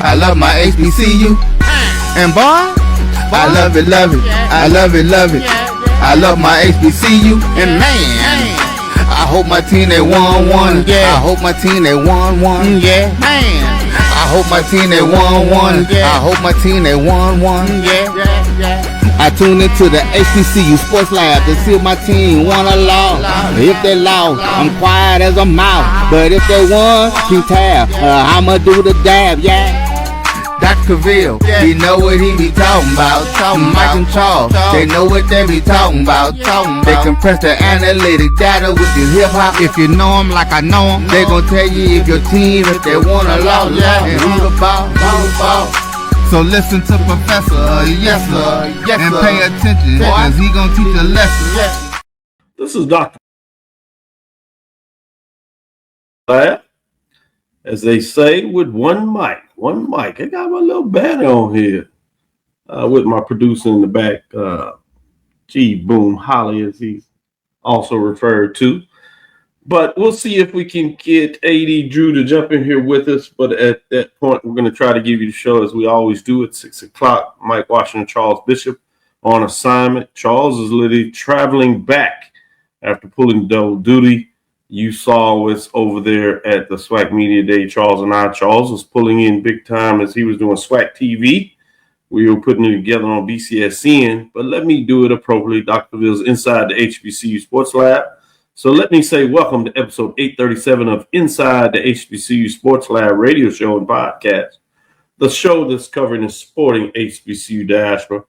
I love my HBCU. And boy, I love it, love it. I love it, love it. I love my HBCU. And man, I hope my team they won one. I hope my team they won one. Yeah, man. I hope my team they won one. I hope my team they won one. I tune into the HBCU Sports Lab to see if my team won or lost. If they lost, I'm quiet as a mouse. But if they won, keep tab. I'ma do the dab, yeah. Dr. Cavil, he know what he be talking about. Mike and Charles, they know what they be talking about. They compress the analytic data with the hip hop. If you know them like I know them, they gon' tell you if your team, if they won or lost, and who the ball, So listen to Professor, yes sir, and pay attention, cause he gon' teach a lesson. This is Dr. Lab, as they say, with one mic. I got my little banner on here with my producer in the back, G Boom Holly, as he's also referred to. But we'll see if we can get AD Drew to jump in here with us. But at that point, we're going to try to give you the show as we always do at 6 o'clock. Mike Washington, Charles Bishop on assignment. Charles is literally traveling back after pulling double duty. You saw us over there at the SWAC Media Day, Charles and I. Charles was pulling in big time as he was doing SWAC TV. We were putting it together on BCSN. But let me do it appropriately. Dr. Cavill's inside the HBCU Sports Lab. So let me say welcome to episode 837 of Inside the HBCU Sports Lab radio show and podcast, the show that's covering the sporting HBCU diaspora,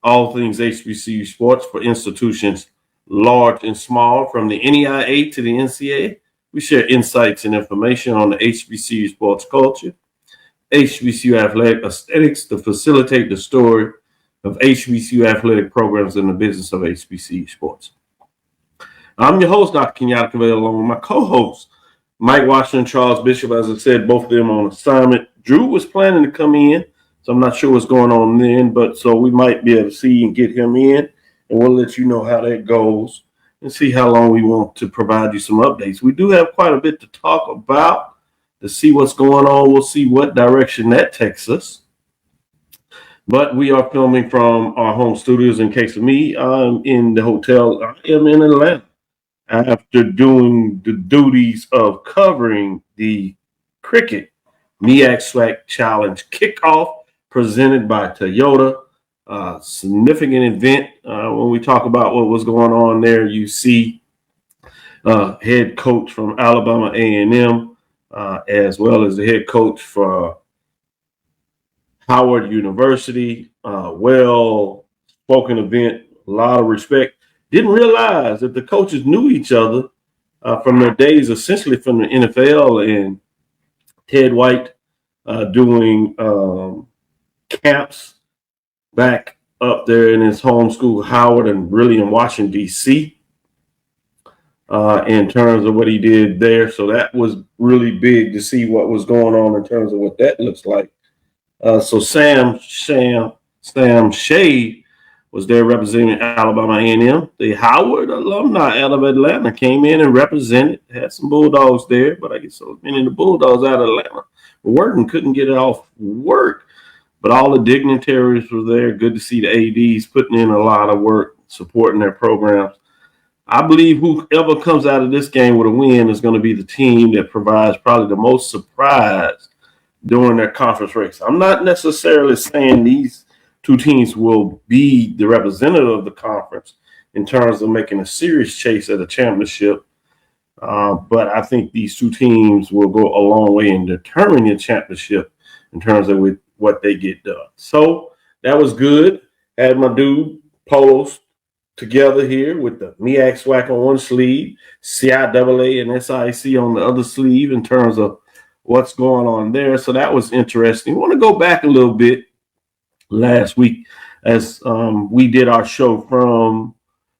all things HBCU sports for institutions large and small, from the NEIA to the NCAA. We share insights and information on the HBCU sports culture, HBCU athletic aesthetics to facilitate the story of HBCU athletic programs in the business of HBCU sports. I'm your host, Dr. Kenyatta, Cavil, along with my co-hosts, Mike Washington, Charles Bishop. As I said, both of them on assignment. Drew was planning to come in, so I'm not sure what's going on then, but so we might be able to see and get him in, and we'll let you know how that goes and see how long we want to provide you some updates. We do have quite a bit to talk about to see what's going on. We'll see what direction that takes us. But we are filming from our home studios. In case of me, I'm in the hotel. I am in Atlanta after doing the duties of covering the cricket MEAC SWAC Challenge kickoff presented by Toyota. Significant event. When we talk about what was going on there, you see head coach from Alabama A&M, as well as the head coach for Howard University. Well-spoken event, a lot of respect. Didn't realize that the coaches knew each other from their days, essentially from the NFL, and Ted White doing camps back up there in his home school, Howard, and really in Washington, D.C., in terms of what he did there. So that was really big to see what was going on in terms of what that looks like. So Sam Shade was there representing Alabama A&M. The Howard alumni out of Atlanta came in and represented, had some Bulldogs there, but I guess so many of the Bulldogs out of Atlanta were working, couldn't get it off work. But all the dignitaries were there. Good to see the ADs putting in a lot of work, supporting their programs. I believe whoever comes out of this game with a win is going to be the team that provides probably the most surprise during their conference race. I'm not necessarily saying these two teams will be the representative of the conference in terms of making a serious chase at a championship. But I think these two teams will go a long way in determining the championship in terms of what they get done. So that was good. Had my dude polos together here with the MEAC SWAC on one sleeve, CIAA and SIC on the other sleeve in terms of what's going on there. So that was interesting. I want to go back a little bit last week as we did our show from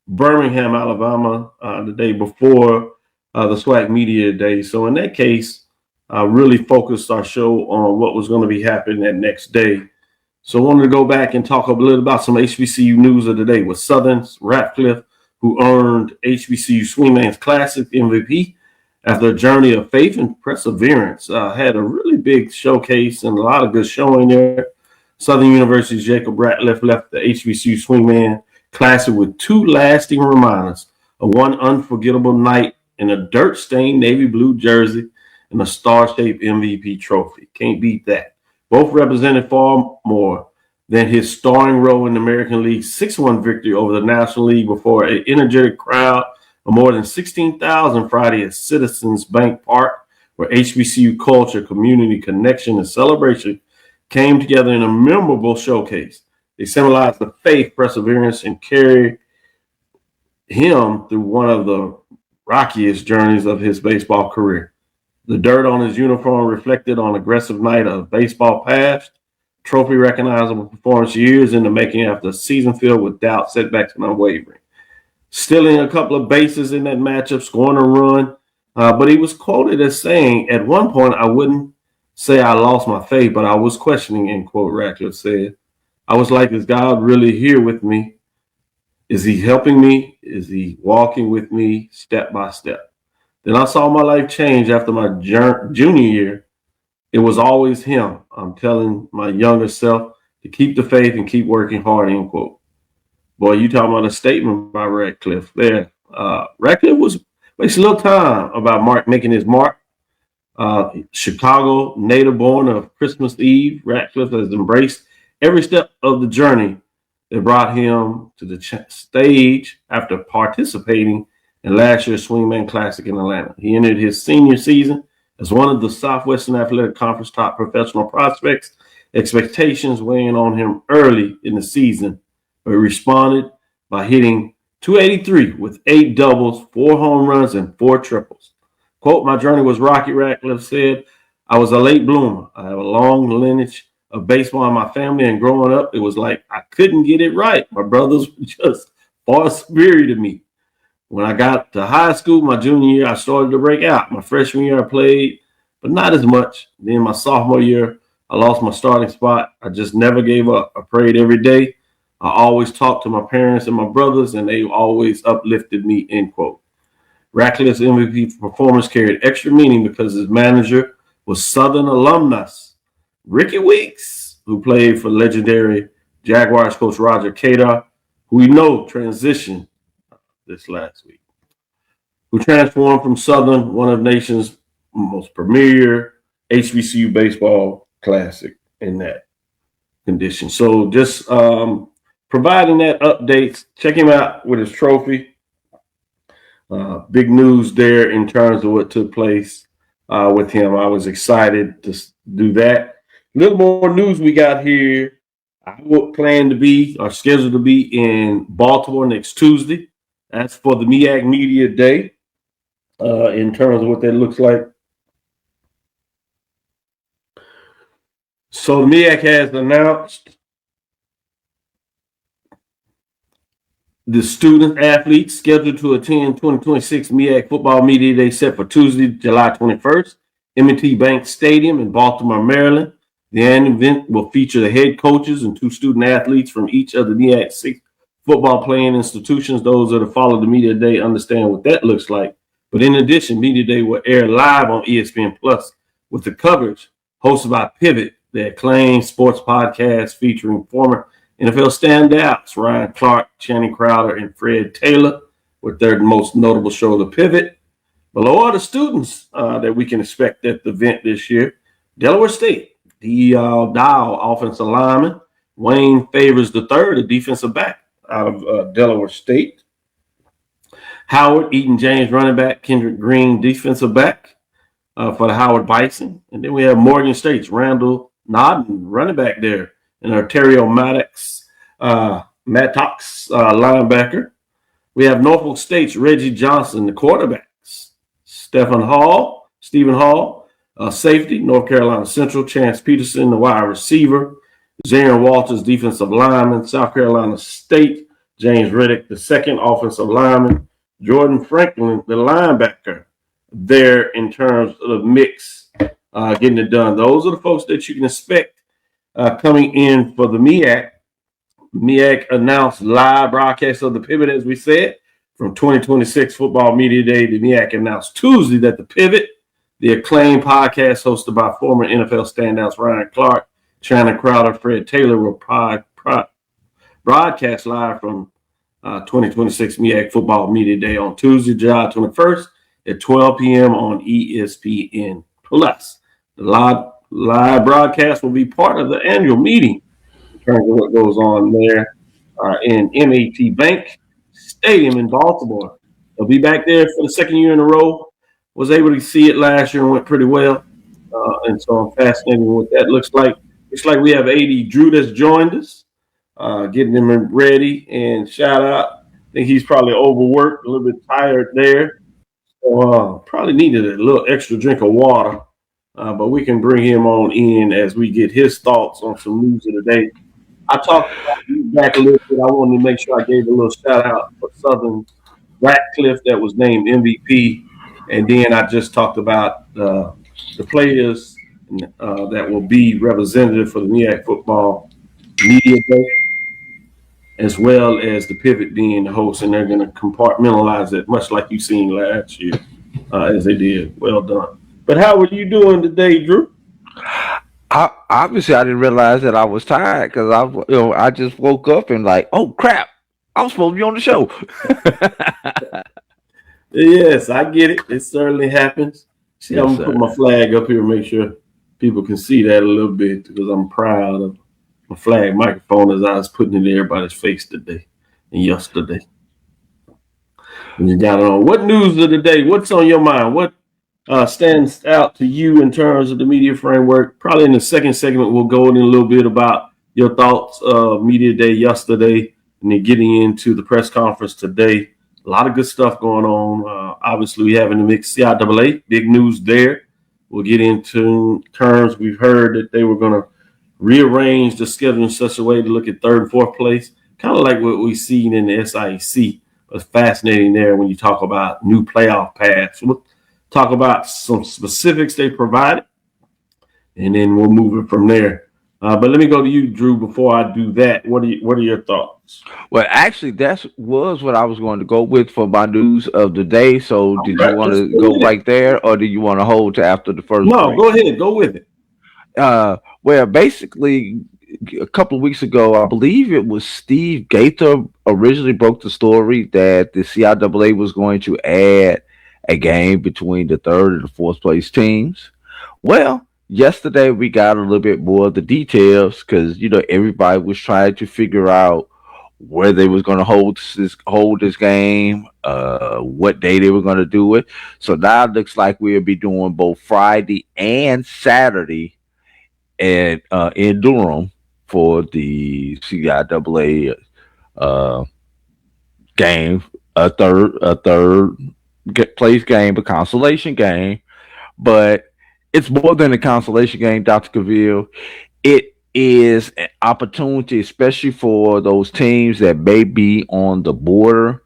Birmingham, Alabama, the day before the SWAC Media Day. So in that case, really focused our show on what was going to be happening that next day. So I wanted to go back and talk a little about some HBCU news of the day with Southern's Radcliffe, who earned HBCU Swingman's Classic MVP after a journey of faith and perseverance. Had a really big showcase and a lot of good showing there. Southern University's Jacob Radcliffe left the HBCU Swingman Classic with 2 lasting reminders of one unforgettable night in a dirt-stained navy blue jersey and a star-shaped MVP trophy. Can't beat that. Both represented far more than his starring role in the American League's 6-1 victory over the National League before an energetic crowd of more than 16,000 Friday at Citizens Bank Park, where HBCU culture, community connection, and celebration came together in a memorable showcase. They symbolized the faith, perseverance, and carried him through one of the rockiest journeys of his baseball career. The dirt on his uniform reflected on aggressive night of baseball past, trophy recognizable performance years in the making after a season filled with doubt, setbacks, and unwavering. Stealing a couple of bases in that matchup, scoring a run, but he was quoted as saying, "At one point, I wouldn't say I lost my faith, but I was questioning," end quote, Radcliffe said. "I was like, is God really here with me? Is he helping me? Is he walking with me step by step?" Then I saw my life change after my junior year. It was always him. I'm telling my younger self to keep the faith and keep working hard, end quote. Boy, you talking about a statement by Radcliffe there. Radcliffe was wasting a little time about making his mark. Chicago native born of Christmas Eve, Radcliffe has embraced every step of the journey that brought him to the stage after participating in last year's Swingman Classic in Atlanta. He entered his senior season as one of the Southwestern Athletic Conference top professional prospects, expectations weighing on him early in the season, but he responded by hitting .283 with 8 doubles, 4 home runs, and 4 triples. Quote, "My journey was rocky," Radcliffe said. "I was a late bloomer. I have a long lineage of baseball in my family, and growing up, it was like I couldn't get it right. My brothers were just far superior to me. When I got to high school, my junior year, I started to break out. My freshman year, I played, but not as much. Then my sophomore year, I lost my starting spot. I just never gave up. I prayed every day. I always talked to my parents and my brothers, and they always uplifted me," end quote. Radcliffe's MVP performance carried extra meaning because his manager was Southern alumnus Ricky Weeks, who played for legendary Jaguars coach Roger Kadar, who we know transitioned this last week, who transformed from Southern, one of the nation's most premier HBCU baseball classic, in that condition. So just providing that updates. Check him out with his trophy. Big news there in terms of what took place with him. I was excited to do that. A little more news we got here. I will plan to be, or scheduled to be, in Baltimore next Tuesday. That's for the MEAC Media Day, in terms of what that looks like. So the MEAC has announced the student athletes scheduled to attend 2026 MEAC Football Media Day set for Tuesday, July 21st, M&T Bank Stadium in Baltimore, Maryland. The annual event will feature the head coaches and 2 student athletes from each of the MEAC 6 football playing institutions. Those that have followed the Media Day understand what that looks like. But in addition, Media Day will air live on ESPN Plus with the coverage hosted by Pivot, the acclaimed sports podcast featuring former NFL standouts Ryan Clark, Channing Crowder, and Fred Taylor, with their most notable show, The Pivot. Below are the students that we can expect at the event this year. Delaware State, Dow, offensive lineman. Wayne Favors III, the defensive back out of Delaware State. Howard, Eaton James, running back. Kendrick Green, defensive back for the Howard Bison. And then we have Morgan State's Randall Nodden, running back there. And Ontario Maddox, linebacker. We have Norfolk State's Reggie Johnson, the quarterbacks. Stephen Hall, safety. North Carolina Central, Chance Peterson, the wide receiver. Zarin Walters, defensive lineman. South Carolina State, James Reddick, the second offensive lineman. Jordan Franklin, the linebacker, there in terms of the mix, getting it done. Those are the folks that you can expect coming in for the MEAC. MEAC announced live broadcast of the Pivot, as we said, from 2026 Football Media Day. The MEAC announced Tuesday that The Pivot, the acclaimed podcast hosted by former NFL standouts Ryan Clark, Shannon Crowder, Fred Taylor, will broadcast live from 2026 MEAC Football Media Day on Tuesday, July 21st at 12 p.m. on ESPN+. The live broadcast will be part of the annual meeting in terms of what goes on there in MEAC Bank Stadium in Baltimore. They'll be back there for the second year in a row. Was able to see it last year and went pretty well. And so I'm fascinated with what that looks like. Looks like we have AD Drew that's joined us, getting him ready. And shout out. I think he's probably overworked, a little bit tired there. So probably needed a little extra drink of water. But we can bring him on in as we get his thoughts on some news of the day. I talked about you back a little bit. I wanted to make sure I gave a little shout out for Southern Radcliffe that was named MVP. And then I just talked about the players that will be representative for the MEAC Football Media Day, as well as the Pivot being the host. And they're going to compartmentalize it, much like you seen last year, as they did. Well done. But how were you doing today, Drew? Obviously, I didn't realize that I was tired because I just woke up and like, oh crap, I'm supposed to be on the show. Yes, I get it. It certainly happens. See, Yes, I'm gonna put my flag up here and make sure people can see that a little bit because I'm proud of my flag microphone as I was putting it in everybody's face today and yesterday. And you got it on. What news of the day? What's on your mind? What stands out to you in terms of the media framework? Probably in the second segment, we'll go in a little bit about your thoughts of Media Day yesterday and then getting into the press conference today. A lot of good stuff going on. Obviously, we have in the mix CIAA, big news there. We'll get into terms. We've heard that they were going to rearrange the schedule in such a way to look at third and fourth place, kind of like what we've seen in the SIAC. It's fascinating there when you talk about new playoff paths. We'll talk about some specifics they provided, and then we'll move it from there. But let me go to you, Drew, before I do that. What are your thoughts? Well, actually, that was what I was going to go with for my news of the day. So, did you want to go right there, or do you want to hold to after the first? No, break? Go ahead. Go with it. Well, basically, a couple of weeks ago, I believe it was Steve Gaither originally broke the story that the CIAA was going to add a game between the third and the fourth place teams. Well, yesterday we got a little bit more of the details because everybody was trying to figure out where they was going to hold this game, what day they were going to do it. So now it looks like we'll be doing both Friday and Saturday in Durham for the CIAA game, a third place game, a consolation game, but it's more than a consolation game, Dr. Cavil. It is an opportunity, especially for those teams that may be on the border,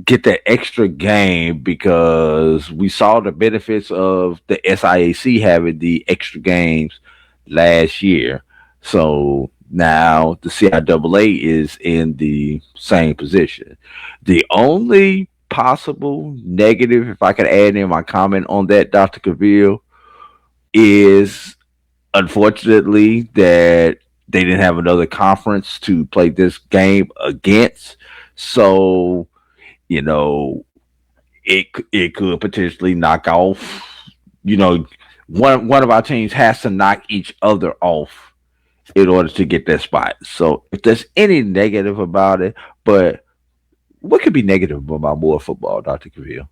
get that extra game because we saw the benefits of the SIAC having the extra games last year. So now the CIAA is in the same position. The only possible negative, if I could add in my comment on that, Dr. Cavil, is unfortunately that they didn't have another conference to play this game against. So, it could potentially knock off, one of our teams has to knock each other off in order to get that spot. So if there's any negative about it, but what could be negative about more football, Dr. Cavil?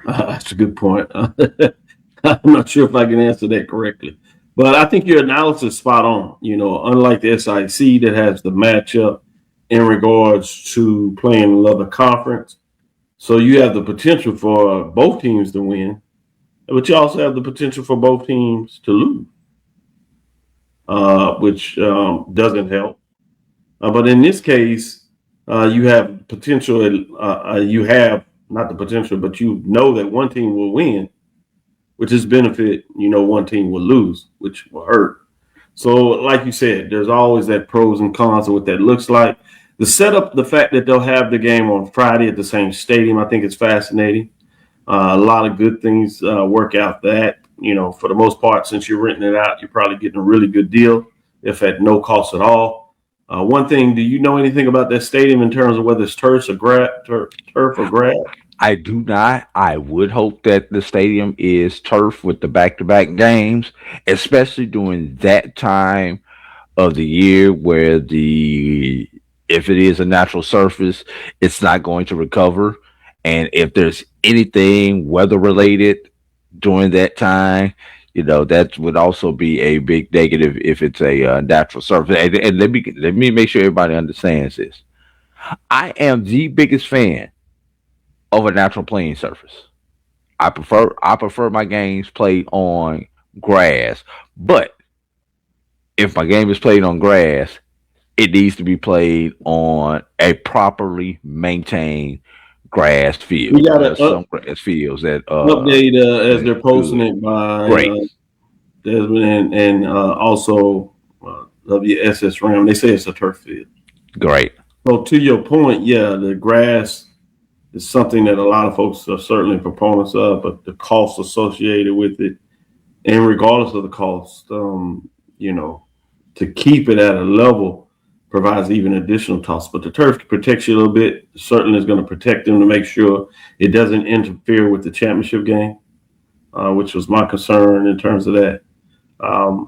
That's a good point. I'm not sure if I can answer that correctly, but I think your analysis is spot on. Unlike the SIC that has the matchup in regards to playing another conference, so you have the potential for both teams to win, but you also have the potential for both teams to lose, which doesn't help. But in this case, you have potential. You have not the potential, but that one team will win, which is benefit. One team will lose, which will hurt. So, like you said, there's always that pros and cons of what that looks like. The the setup, the fact that they'll have the game on Friday at the same stadium, I think it's fascinating. A lot of good things work out that, for the most part, since you're renting it out, you're probably getting a really good deal, if at no cost at all. One thing, do you know anything about that stadium in terms of whether it's turf or grass? I do not. I would hope that the stadium is turf with the back-to-back games, especially during that time of the year where if it is a natural surface, it's not going to recover. And if there's anything weather related during that time, that would also be a big negative if it's a natural surface. And let me make sure everybody understands this. I am the biggest fan of a natural playing surface. I prefer my games played on grass, but if my game is played on grass, it needs to be played on a properly maintained grass field. We got some grass fields that update as they're posting it by Desmond and also WSS Ram. They say it's a turf field. Great. So to your point, the grass is something that a lot of folks are certainly proponents of, but the cost associated with it, and regardless of the cost, to keep it at a level provides even additional costs. But the turf protects you a little bit. Certainly is going to protect them to make sure it doesn't interfere with the championship game, which was my concern in terms of that. I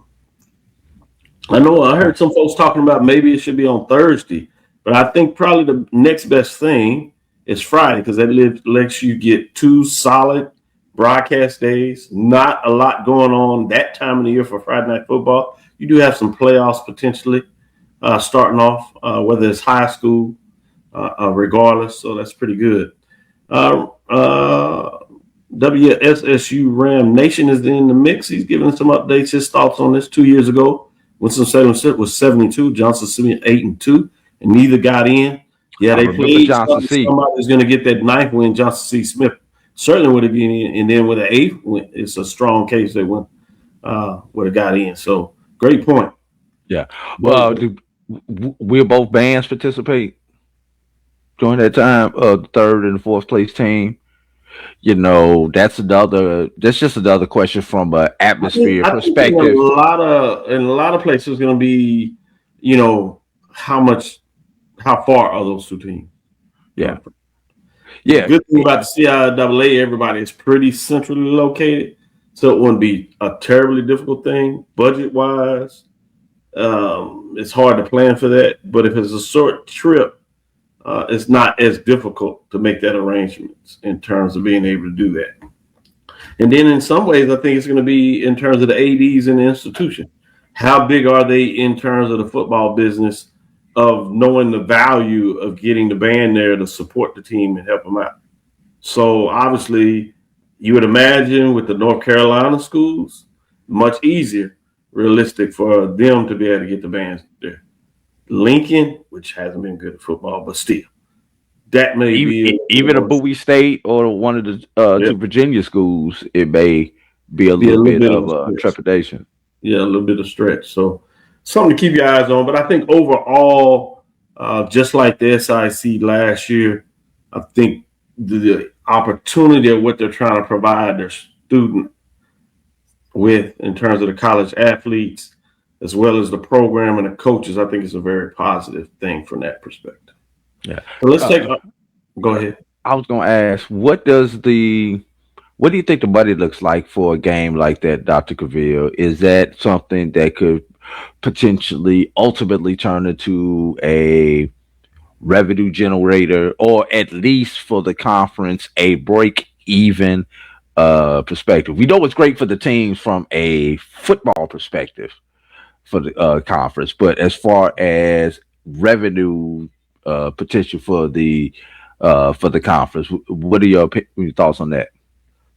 heard some folks talking about maybe it should be on Thursday, but I think probably the next best thing is Friday, because that lets you get 2 solid broadcast days. Not a lot going on that time of the year for Friday Night Football. You do have some playoffs potentially starting off, whether it's high school, regardless. So that's pretty good. WSSU Ram Nation is in the mix. He's giving some updates, his thoughts on this. 2 years ago, Winston-Salem was 72, Johnson City 8-2, and neither got in. Yeah, they played somebody's going to get that 9th win. Johnson C. Smith certainly would have been in, and then with the 8th win, it's a strong case they would have got in. So great point. Yeah. Well, will both bands participate during that time? The 3rd and 4th place team. That's just another question from an atmosphere perspective. In a lot of places, it's going to be, how far are those 2 teams? Yeah. The good thing about the CIAA, everybody is pretty centrally located, so it wouldn't be a terribly difficult thing budget-wise. It's hard to plan for that, but if it's a short trip, it's not as difficult to make that arrangement in terms of being able to do that. And then in some ways, I think it's going to be in terms of the ADs in the institution. How big are they in terms of the football business of knowing the value of getting the band there to support the team and help them out? So obviously, you would imagine with the North Carolina schools, much easier, realistic for them to be able to get the bands there. Lincoln, which hasn't been good at football, but still, that may be even a Bowie State or one of the 2 Virginia schools. It may be a little bit of trepidation. Yeah, a little bit of stretch. So something to keep your eyes on. But I think overall, just like the SIC last year, I think the opportunity of what they're trying to provide their student with in terms of the college athletes, as well as the program and the coaches, I think it's a very positive thing from that perspective. Yeah. So let's go ahead. I was going to ask, what do you think the money looks like for a game like that, Dr. Cavil? Is that something that could potentially ultimately turn into a revenue generator, or at least for the conference, a break-even perspective? We know it's great for the teams from a football perspective for the conference, but as far as revenue potential for the conference, what are your thoughts on that?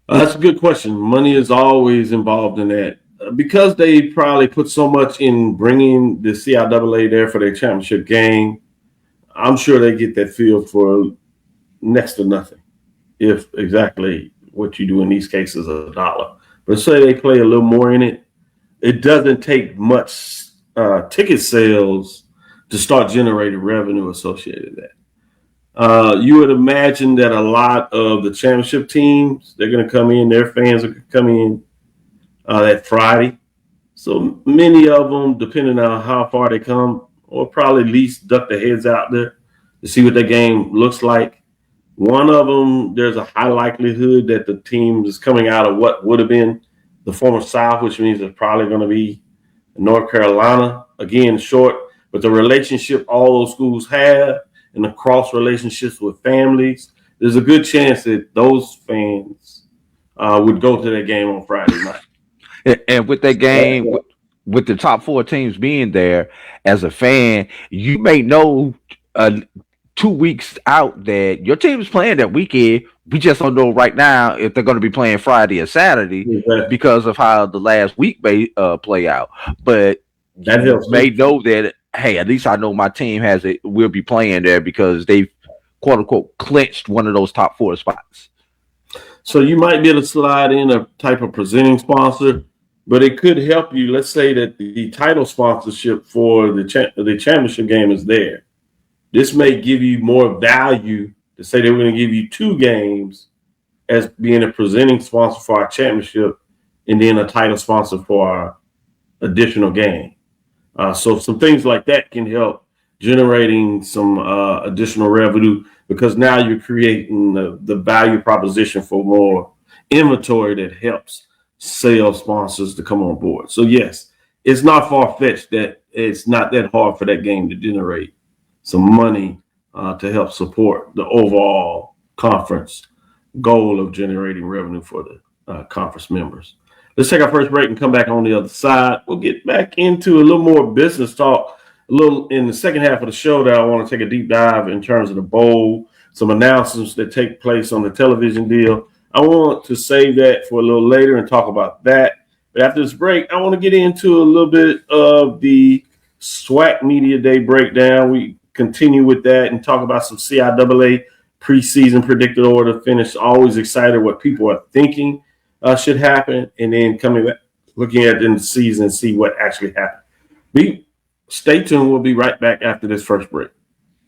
That's a good question. Money is always involved in that. Because they probably put so much in bringing the CIAA there for their championship game, I'm sure they get that field for next to nothing, if exactly what you do in these cases is $1. But say they play a little more in it, it doesn't take much ticket sales to start generating revenue associated with that. You would imagine that a lot of the championship teams, they're going to come in, their fans are going to come in that Friday. So many of them, depending on how far they come, will probably at least duck their heads out there to see what their game looks like. One of them, there's a high likelihood that the team is coming out of what would have been the former South, which means it's probably going to be North Carolina. Again, short, but the relationship all those schools have and the cross relationships with families, there's a good chance that those fans would go to that game on Friday night. And with that game, with the top 4 teams being there, as a fan, you may know 2 weeks out that your team is playing that weekend. We just don't know right now if they're going to be playing Friday or Saturday because of how the last week may play out. But that helps. May know that, hey, at least I know my team will be playing there because they've quote unquote clinched one of those top 4 spots. So you might be able to slide in a type of presenting sponsor, but it could help you. Let's say that the title sponsorship for the championship game is there. This may give you more value to say that we're going to give you 2 games as being a presenting sponsor for our championship and then a title sponsor for our additional game. So some things like that can help generating some additional revenue because now you're creating the value proposition for more inventory that helps sales sponsors to come on board. So yes, it's not far-fetched that it's not that hard for that game to generate some money to help support the overall conference goal of generating revenue for the conference members. Let's take our first break and come back on the other side. We'll get back into a little more business talk a little in the second half of the show that I want to take a deep dive in terms of the bowl, some announcements that take place on the television deal. I want to save that for a little later and talk about that. But after this break, I want to get into a little bit of the SWAC Media Day breakdown. We continue with that and talk about some CIAA preseason predicted order finish. Always excited what people are thinking should happen, and then coming back, looking at in the season and see what actually happened. Stay tuned. We'll be right back after this first break.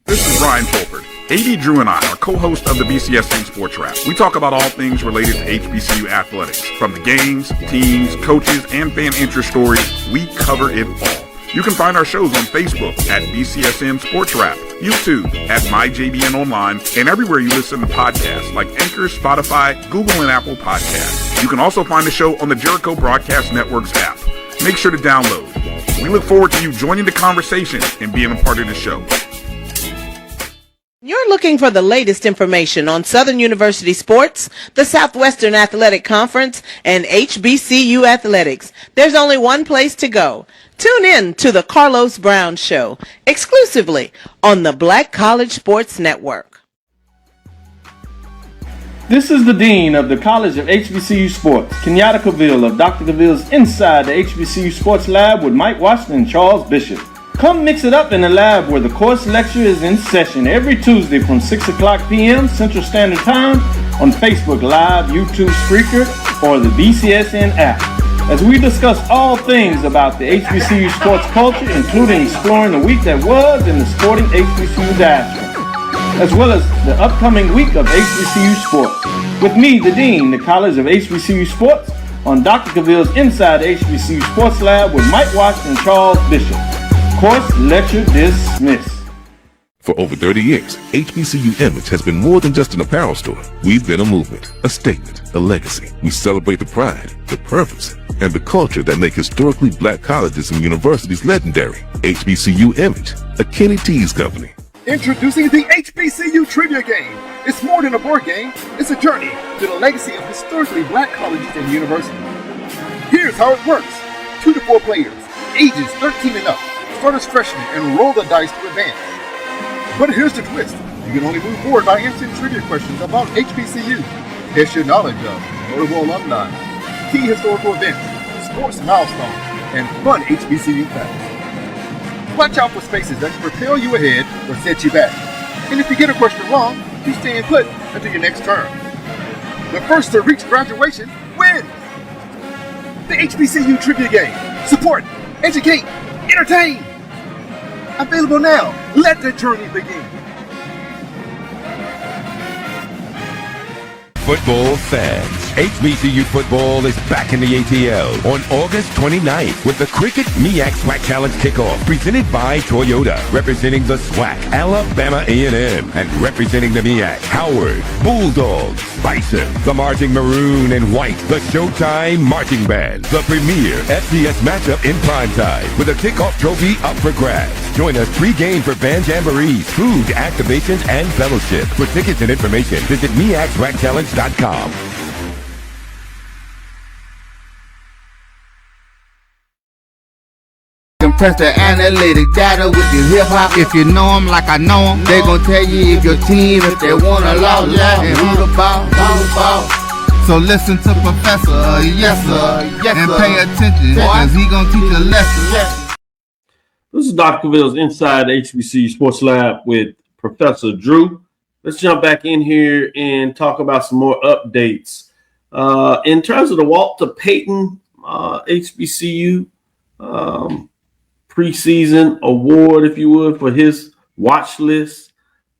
This is Ryan Fulford. AD Drew and I are co-hosts of the BCSN Sports Wrap. We talk about all things related to HBCU athletics. From the games, teams, coaches, and fan interest stories, we cover it all. You can find our shows on Facebook at BCSN Sports Wrap, YouTube at MyJBN Online, and everywhere you listen to podcasts like Anchor, Spotify, Google, and Apple Podcasts. You can also find the show on the Jericho Broadcast Network's app. Make sure to download. We look forward to you joining the conversation and being a part of the show. You're looking for the latest information on Southern University sports, the Southwestern Athletic Conference, and HBCU athletics. There's only one place to go. Tune in to the Carlos Brown Show, exclusively on the Black College Sports Network. This is the Dean of the College of HBCU Sports, Kenyatta Cavil of Dr. Cavil's Inside the HBCU Sports Lab with Mike Washington and Charles Bishop. Come mix it up in the lab where the course lecture is in session every Tuesday from 6 o'clock p.m. Central Standard Time on Facebook Live, YouTube Spreaker, or the BCSN app. As we discuss all things about the HBCU sports culture, including exploring the week that was in the sporting HBCU diaspora, as well as the upcoming week of HBCU sports. With me, the Dean, the College of HBCU Sports, on Dr. Cavil's Inside the HBCU Sports Lab with Mike Washington and Charles Bishop. Course lecture dismissed. For over 30 years, HBCU Image has been more than just an apparel store. We've been a movement, a statement, a legacy. We celebrate the pride, the purpose, and the culture that make historically black colleges and universities legendary. HBCU Image, a Kenny T's company. Introducing the HBCU Trivia Game. It's more than a board game. It's a journey to the legacy of historically black colleges and universities. Here's how it works. 2 to 4 players, ages 13 and up, start as freshmen and roll the dice to advance. But here's the twist. You can only move forward by answering trivia questions about HBCU. Test your knowledge of notable alumni, key historical events, sports milestones, and fun HBCU facts. Watch out for spaces that can propel you ahead or set you back. And if you get a question wrong, you stay put until your next turn. The first to reach graduation wins. The HBCU Trivia Game. Support, educate, entertain. Available now. Let the journey begin. Football fans, HBCU football is back in the ATL on August 29th with the Cricket MEAC SWAC Challenge Kickoff presented by Toyota, representing the SWAC, Alabama A&M, and representing the MEAC, Howard, Bulldogs, Bison, the Marching Maroon and White, the Showtime Marching Band, the premier FCS matchup in primetime with a kickoff trophy up for grabs. Join us pre-game for band jamborees, food, activations, and fellowship. For tickets and information, visit MEACSWACChallenge.com. Compress the analytic data with your hip hop. If you know them like I know them, they gon' tell you if your team, if they wanna lose, and who the ball. So listen to Professor, yes sir, and pay attention, cause he gon' teach a lesson. This is Dr. Cavill's Inside HBCU Sports Lab with Professor Drew. Let's jump back in here and talk about some more updates. In terms of the Walter Payton HBCU preseason award, if you would, for his watch list,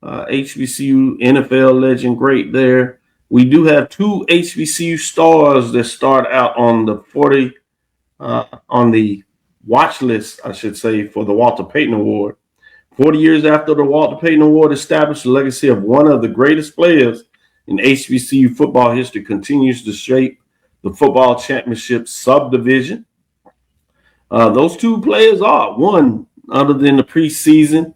HBCU NFL legend, great there. We do have two HBCU stars that start out on the on the watch list, I should say, for the Walter Payton Award. 40 years after the Walter Payton Award established, the legacy of one of the greatest players in HBCU football history continues to shape the football championship subdivision. Those two players are one, other than the preseason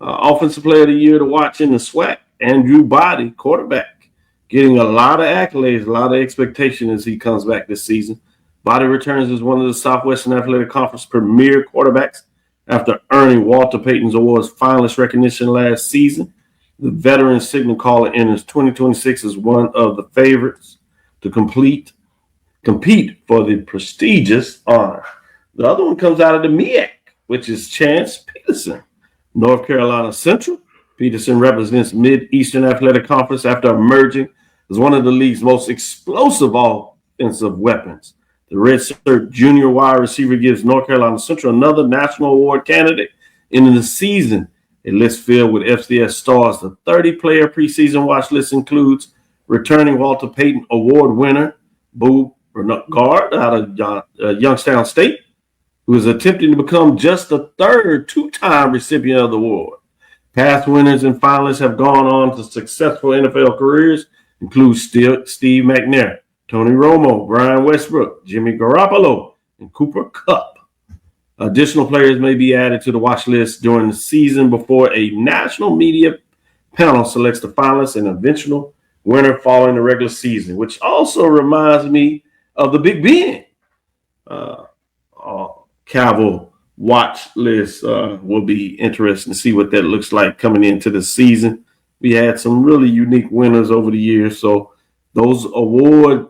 offensive player of the year to watch in the SWAC, Andrew Body, quarterback, getting a lot of accolades, a lot of expectation as he comes back this season. Body returns as one of the Southwestern Athletic Conference premier quarterbacks after earning Walter Payton's Awards finalist recognition last season. The veteran signal caller enters 2026 as one of the favorites to compete for the prestigious honor. The other one comes out of the MEAC, which is Chance Peterson, North Carolina Central. Peterson represents Mid-Eastern Athletic Conference after emerging as one of the league's most explosive offensive weapons. The redshirt junior wide receiver gives North Carolina Central another national award candidate in the season. A list filled with FCS stars. The 30-player preseason watch list includes returning Walter Payton Award winner Boo Bernard out of Youngstown State, who is attempting to become just the third two-time recipient of the award. Past winners and finalists have gone on to successful NFL careers, include Steve McNair, Tony Romo, Brian Westbrook, Jimmy Garoppolo, and Cooper Kupp. Additional players may be added to the watch list during the season before a national media panel selects the finalists and eventual winner following the regular season, which also reminds me of the Big Ben Cavil watch list. Will be interesting to see what that looks like coming into the season. We had some really unique winners over the years, so those award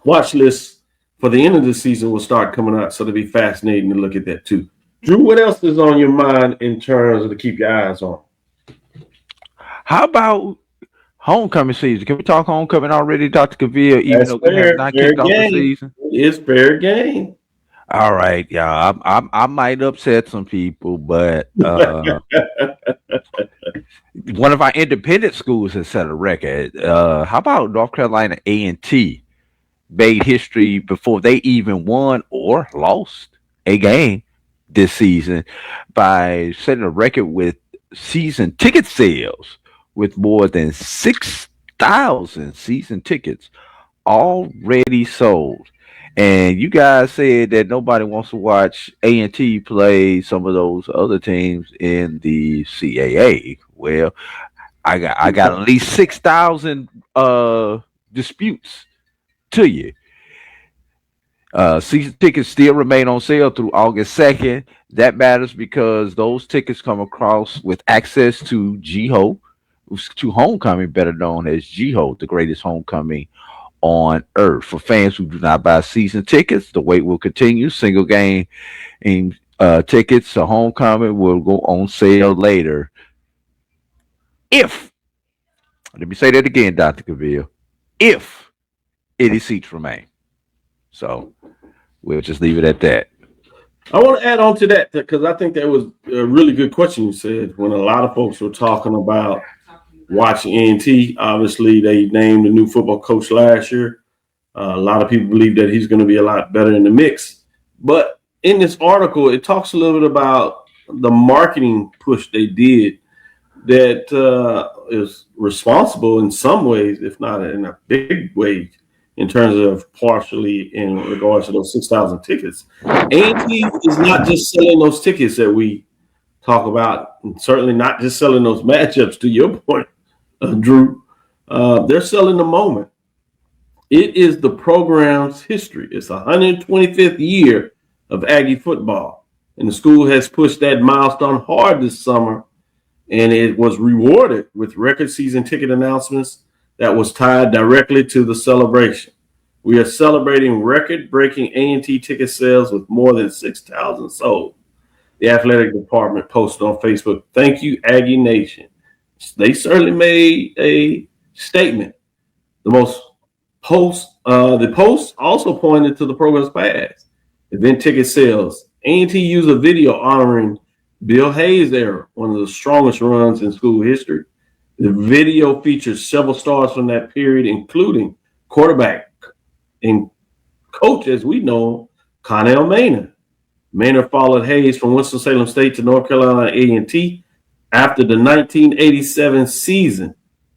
watch lists for the end of the season will start coming out, so it'll be fascinating to look at that too. Drew, what else is on your mind in terms of to keep your eyes on? How about homecoming season? Can we talk homecoming already, Dr. Cavil? Even That's though we have not kicked off the season, it's fair game. All right, y'all. I might upset some people, but one of our independent schools has set a record. How about North Carolina A&T? Made history before they even won or lost a game this season by setting a record with season ticket sales, with more than 6,000 season tickets already sold. And you guys said that nobody wants to watch A&T play some of those other teams in the CAA. Well, I got at least 6,000 disputes to you. Season tickets still remain on sale through August 2nd. That matters because those tickets come across with access to GHO, to homecoming, better known as GHO, the greatest homecoming on earth. For fans who do not buy season tickets, the wait will continue. Single game tickets to homecoming will go on sale later. Let me say that again, Dr. Cavil, if any seats remain. So we'll just leave it at that. I want to add on to that because I think that was a really good question you said when a lot of folks were talking about watching A&T. Obviously, they named a new football coach last year. A lot of people believe that he's going to be a lot better in the mix. But in this article, it talks a little bit about the marketing push they did that is responsible in some ways, if not in a big way, in terms of partially in regards to those 6,000 tickets. A&T is not just selling those tickets that we talk about, and certainly not just selling those matchups, to your point, Drew. They're selling the moment. It is the program's history. It's 125th year of Aggie football, and the school has pushed that milestone hard this summer, and it was rewarded with record season ticket announcements that was tied directly to the celebration. We are celebrating record-breaking A&T ticket sales with more than 6,000 sold. The athletic department posted on Facebook, "Thank you, Aggie Nation." They certainly made a statement. The post also pointed to the program's past. Event ticket sales. A&T used a video honoring Bill Hayes' era, one of the strongest runs in school history. The video features several stars from that period, including quarterback and coach, as we know, Connell Maynard. Maynard followed Hayes from Winston-Salem State to North Carolina A&T after the 1987 season.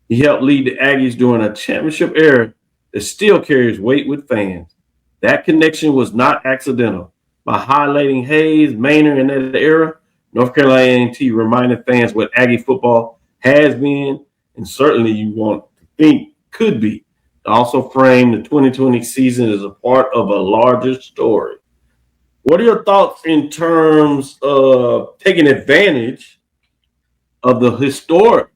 He helped lead the Aggies during a championship era that still carries weight with fans. That connection was not accidental. By highlighting Hayes, Maynard in that era, North Carolina A&T reminded fans what Aggie football has been, and certainly you want to think could be. It also framed the 2020 season as a part of a larger story. What are your thoughts in terms of taking advantage of the historic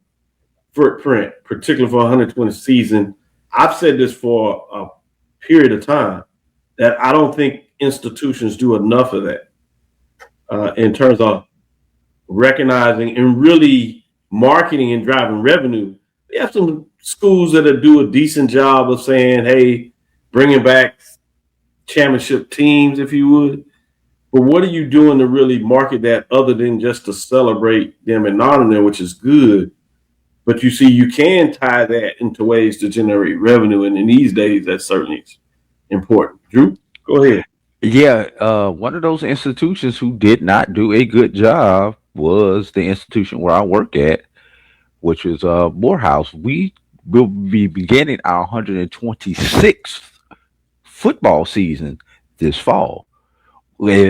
footprint, particularly for 120 season? I've said this for a period of time that I don't think institutions do enough of that in terms of recognizing and really marketing and driving revenue. We have some schools that do a decent job of saying, hey, bringing back championship teams, if you would. But what are you doing to really market that other than just to celebrate them and honor them, which is good? But you see, you can tie that into ways to generate revenue. And in these days, that's certainly important. Drew, go ahead. Yeah, one of those institutions who did not do a good job was the institution where I work at, which is Morehouse. We will be beginning our 126th football season this fall.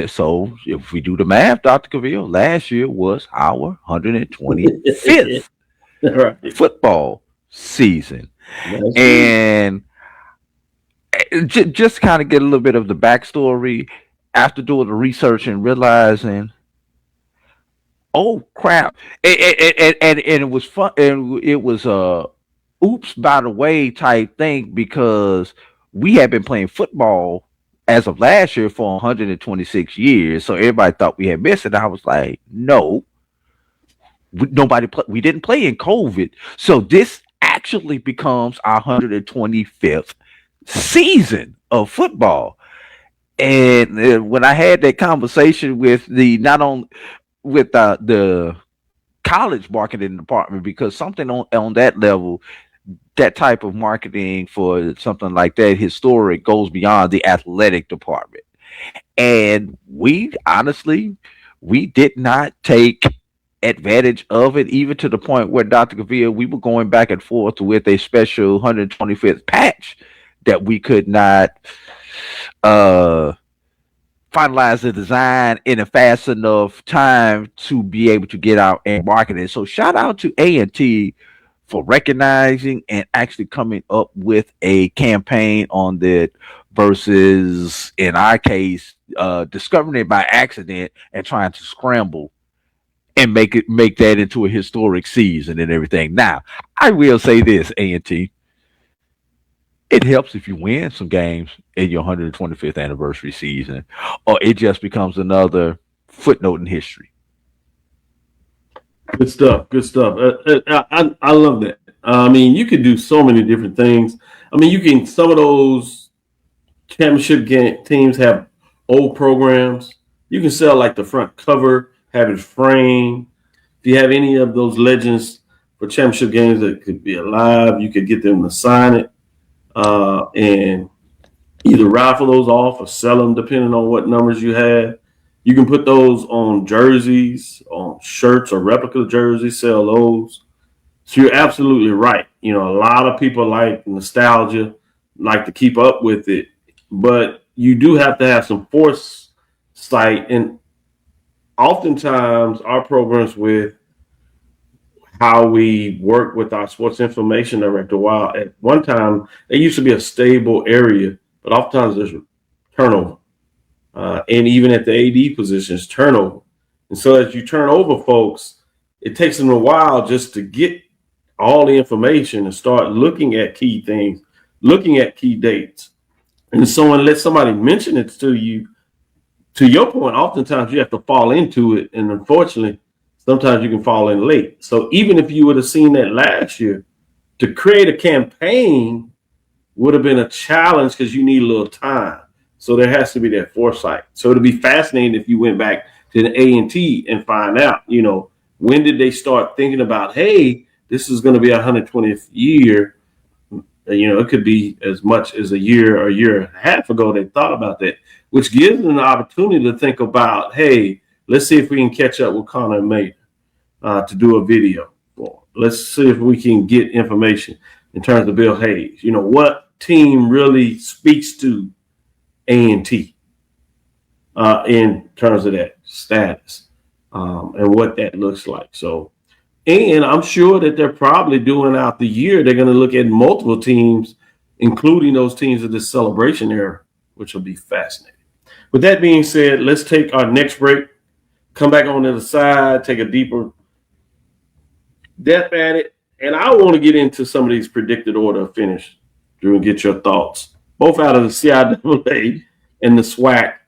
So if we do the math, Dr. Cavil, last year was our 125th right. football season. That's and just kind of get a little bit of the backstory after doing the research and realizing, oh crap, and it was fun, and it was oops by the way type thing, because we had been playing football as of last year for 126 years, so everybody thought we had missed it. I was like, no, we didn't play in COVID, so this actually becomes our 125th season of football. And when I had that conversation with the college marketing department, because something on that level, that type of marketing for something like that historic goes beyond the athletic department. And we did not take advantage of it, even to the point where, Dr. Cavil, we were going back and forth with a special 125th patch that we could not finalize the design in a fast enough time to be able to get out and market it. So shout out to A&T for recognizing and actually coming up with a campaign on that versus, in our case, discovering it by accident and trying to scramble and make that into a historic season and everything. Now, I will say this, A&T, it helps if you win some games in your 125th anniversary season, or it just becomes another footnote in history. Good stuff. I love that. I mean, you could do so many different things. I mean, some of those championship teams have old programs You can sell like the front cover, have it framed. If you have any of those legends for championship games that could be alive, you could get them to sign it and either raffle those off or sell them depending on what numbers you have. You can put those on jerseys, on shirts or replica jerseys, sell those. So you're absolutely right. You know, a lot of people like nostalgia, like to keep up with it, but you do have to have some foresight. And oftentimes our programs with how we work with our sports information director, while at one time they used to be a stable area, but oftentimes there's turnover. And even at the AD positions, turnover. And so as you turn over folks, it takes them a while just to get all the information and start looking at key things, looking at key dates. And so unless somebody mention it to you, to your point, oftentimes you have to fall into it. And unfortunately, sometimes you can fall in late. So even if you would have seen that last year, to create a campaign would have been a challenge because you need a little time. So there has to be that foresight. So it'd be fascinating if you went back to the A&T and find out, you know, when did they start thinking about, hey, this is going to be 120th year. You know, it could be as much as a year or a year and a half ago they thought about that, which gives them an opportunity to think about, hey, let's see if we can catch up with Connor and May to do a video. Let's see if we can get information in terms of Bill Hayes. You know, what team really speaks to A&T in terms of that status and what that looks like. So, and I'm sure that they're probably doing out the year, they're going to look at multiple teams, including those teams of this celebration era, which will be fascinating. With that being said, let's take our next break, come back on the other side, take a deeper depth at it. And I want to get into some of these predicted order of finish, Drew, and get your thoughts, both out of the CIAA and the SWAC.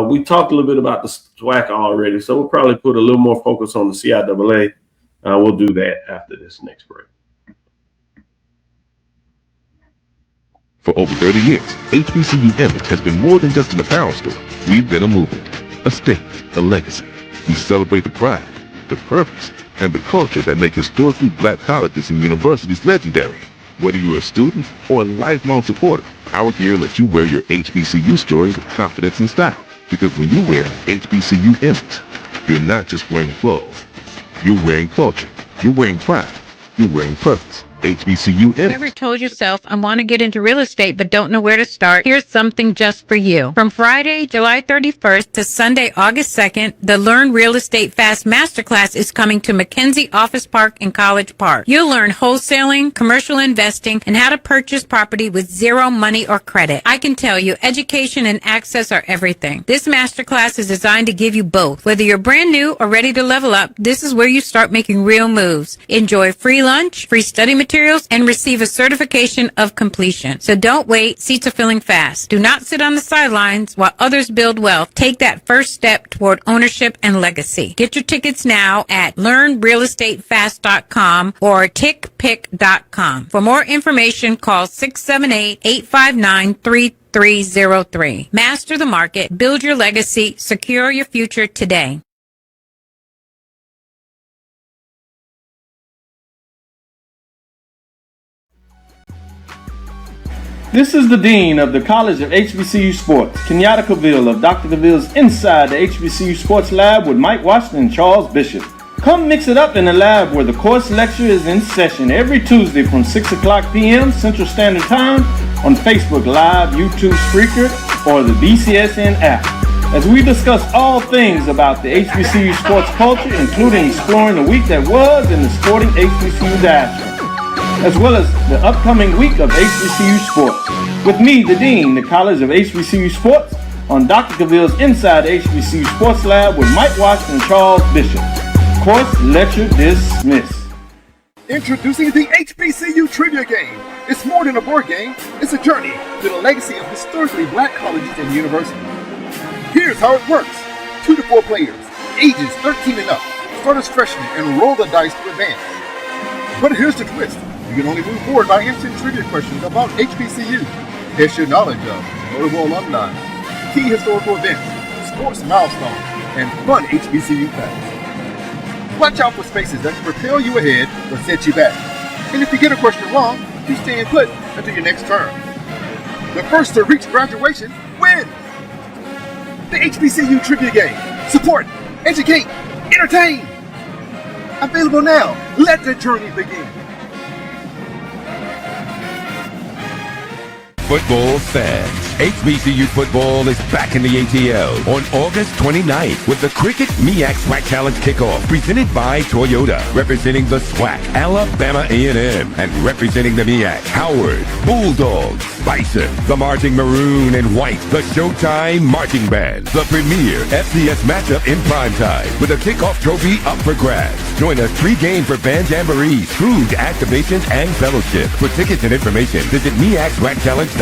We talked a little bit about the SWAC already, so we'll probably put a little more focus on the CIAA. We'll do that after this next break. For over 30 years, HBCU Image has been more than just an apparel store. We've been a movement, a statement, a legacy. We celebrate the pride, the purpose, and the culture that make historically black colleges and universities legendary. Whether you're a student or a lifelong supporter, our gear lets you wear your HBCU story with confidence and style. Because when you wear HBCU Image, you're not just wearing clothes. You're wearing culture. You're wearing pride. You're wearing purpose. HBCU Image. Ever told yourself, I want to get into real estate but don't know where to start? Here's something just for you. From Friday, July 31st to Sunday, August 2nd, the Learn Real Estate Fast Masterclass is coming to McKenzie Office Park in College Park. You'll learn wholesaling, commercial investing, and how to purchase property with zero money or credit. I can tell you, education and access are everything. This masterclass is designed to give you both. Whether you're brand new or ready to level up, this is where you start making real moves. Enjoy free lunch, free study materials, and receive a certification of completion. So don't wait. Seats are filling fast. Do not sit on the sidelines while others build wealth. Take that first step toward ownership and legacy. Get your tickets now at learnrealestatefast.com or tickpick.com. For more information, call 678-859-3303. Master the market. Build your legacy. Secure your future today. This is the Dean of the College of HBCU Sports, Kenyatta Cavil of Dr. Cavil's Inside the HBCU Sports Lab with Mike Washington and Charles Bishop. Come mix it up in the lab where the course lecture is in session every Tuesday from 6 o'clock p.m. Central Standard Time on Facebook Live, YouTube Spreaker, or the BCSN app. As we discuss all things about the HBCU sports culture, including exploring the week that was in the sporting HBCU diaspora, as well as the upcoming week of HBCU sports. With me, the Dean, the College of HBCU Sports, on Dr. Cavil's Inside the HBCU Sports Lab with Mike Washington and Charles Bishop. Course lecture dismissed. Introducing the HBCU Trivia Game. It's more than a board game. It's a journey to the legacy of historically black colleges and universities. Here's how it works. 2 to 4 players, ages 13 and up, start as freshmen and roll the dice to advance. But here's the twist. You can only move forward by answering trivia questions about HBCU. Test your knowledge of notable alumni, key historical events, sports milestones, and fun HBCU facts. Watch out for spaces that can propel you ahead or set you back. And if you get a question wrong, you stay put until your next term. The first to reach graduation wins. The HBCU Trivia Game. Support, educate, entertain. Available now. Let the journey begin. Football fans, HBCU football is back in the ATL on August 29th with the Cricket MEAC SWAC Challenge Kickoff presented by Toyota, representing the SWAC, Alabama A&M, and representing the MEAC, Howard, Bulldogs, Bison, the Marching Maroon and White, the Showtime Marching Band, the premier FCS matchup in primetime with a kickoff trophy up for grabs. Join us pre-game for band jamborees, food, activations, and fellowship. For tickets and information, visit MEACSWACChallenge.com.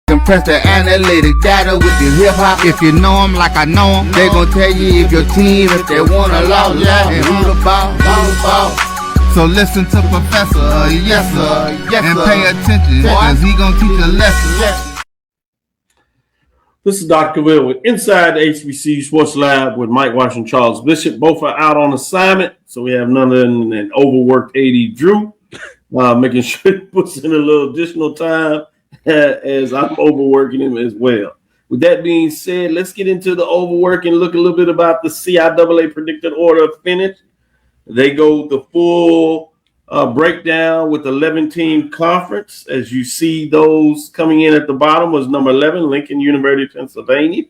Compress the analytic data with your hip hop. If you know them like I know them, they gon' tell you if your team, if they wanna lose, and who the ball. So listen to Professor, yes sir, and pay attention, cause he gon' teach a lesson. This is Dr. Cavil with Inside the HBCU Sports Lab with Mike Washington, Charles Bishop. Both are out on assignment, so we have none other than an overworked AD Drew, making sure he puts in a little additional time as I'm overworking him as well. With that being said, let's get into the overwork and look a little bit about the CIAA predicted order of finish. They go the full breakdown with 11-team conference. As you see, those coming in at the bottom was number 11, Lincoln University, Pennsylvania.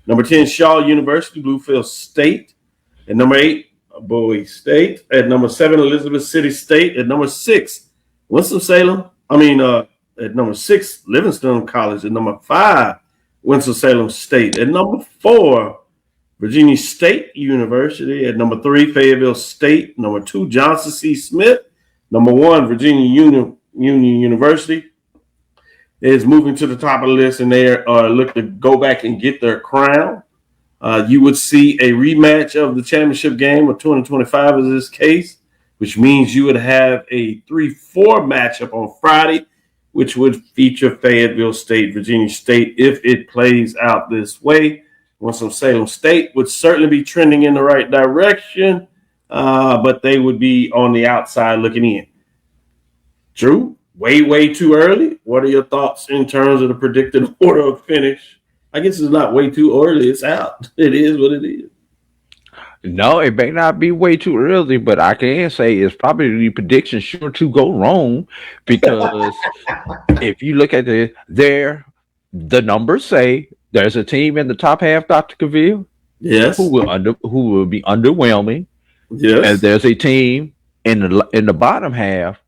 Number 10, Shaw University, Bluefield State. At number 8, Bowie State. At number 7, Elizabeth City State. At number 6, Winston-Salem. At number 6, Livingston College. At number 5, Winston-Salem State. At number 4, Virginia State University. At number 3, Fayetteville State. Number 2, Johnson C. Smith. Number 1, Virginia Union University is moving to the top of the list, and they are looking to go back and get their crown. You would see a rematch of the championship game of 225 in this case, which means you would have a 3-4 matchup on Friday, which would feature Fayetteville State, Virginia State, if it plays out this way. Winston-Salem State would certainly be trending in the right direction, but they would be on the outside looking in. Drew, way too early. What are your thoughts in terms of the predicted order of finish? I guess it's not way too early. It's out. It is what it is. No, it may not be way too early, but I can say it's probably the prediction sure to go wrong, because if you look at the numbers say there's a team in the top half, Dr. Cavil, yes, who will be underwhelming. Yes, and there's a team in the bottom half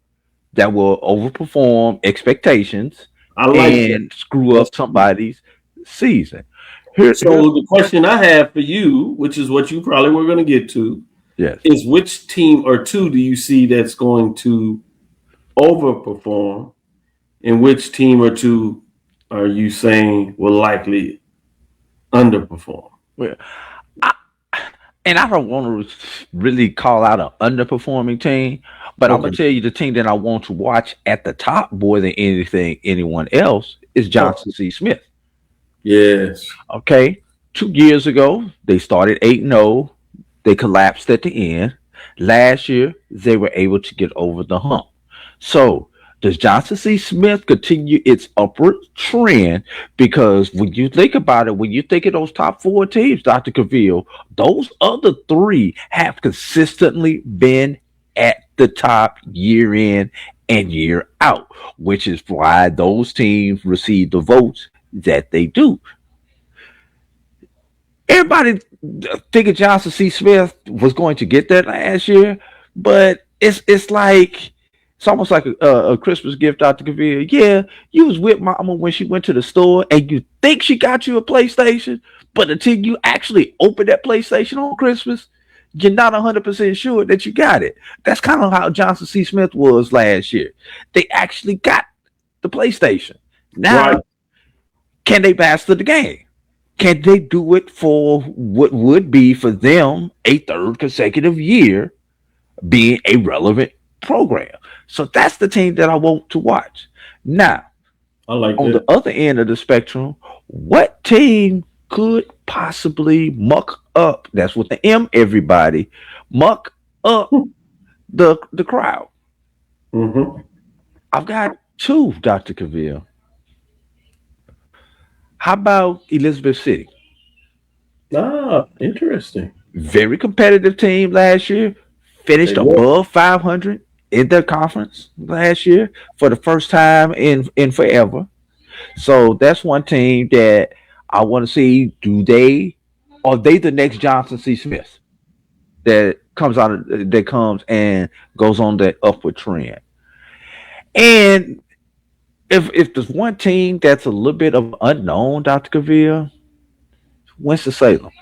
that will overperform expectations and screw up somebody's season. So the question I have for you, which is what you probably were going to get to, yes, is which team or two do you see that's going to overperform, and which team or two are you saying will likely underperform? Well, and I don't want to really call out an underperforming team, but I'm going to tell you the team that I want to watch at the top more than anyone else is Johnson C. Smith. Yes. Okay. 2 years ago, they started 8-0. They collapsed at the end. Last year, they were able to get over the hump. So, does Johnson C. Smith continue its upward trend? Because when you think about it, when you think of those top 4 teams, Dr. Cavil, those other 3 have consistently been at the top year in and year out, which is why those teams receive the votes that they do. Everybody figured Johnson C. Smith was going to get that last year, but it's like, it's almost like a Christmas gift, Dr. Cavil. Yeah, you was with Mama when she went to the store, and you think she got you a PlayStation, but until you actually open that PlayStation on Christmas, you're not 100% sure that you got it. That's kind of how Johnson C. Smith was last year. They actually got the PlayStation. Now, can they master the game? Can they do it for what would be for them a 3rd consecutive year being a relevant program. So that's the team that I want to watch. Now, I like on that. the other end of the spectrum, what team could possibly muck up? That's with the M, everybody. Muck up the crowd. Mm-hmm. I've got two, Dr. Cavil. How about Elizabeth City? Ah, interesting. Very competitive team last year. Finished They were. above 500 in their conference last year for the first time in forever. So that's one team that I want to see. Are they the next Johnson C. Smith that comes and goes on that upward trend? And if there's one team that's a little bit of unknown, Dr. Cavil, Winston-Salem.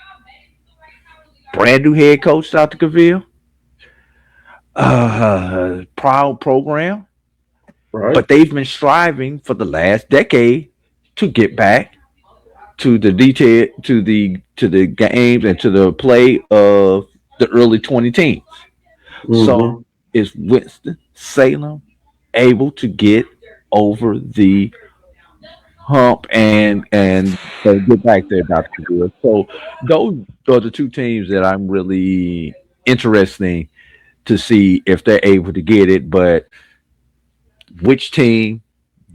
Brand new head coach, Dr. Cavil. Proud program. Right. But they've been striving for the last decade to get back to the detail, to the games and to the play of the early 20 teams. Mm-hmm. So is Winston-Salem able to get over the hump and get back there, Dr. Good? So those are the two teams that I'm really interested to see if they're able to get it. But which team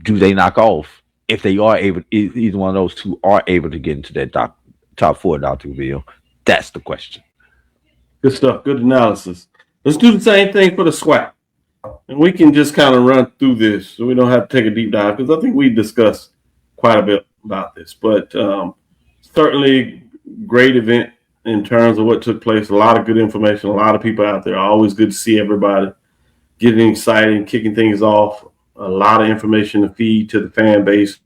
do they knock off if they are able? Either one of those two are able to get into that top four, Dr. Cavil. That's the question. Good stuff. Good analysis. Let's do the same thing for the SWAC. And we can just kind of run through this so we don't have to take a deep dive because I think we discussed quite a bit about this. But certainly great event in terms of what took place. A lot of good information, a lot of people out there. Always good to see everybody getting excited, kicking things off. A lot of information to feed to the fan base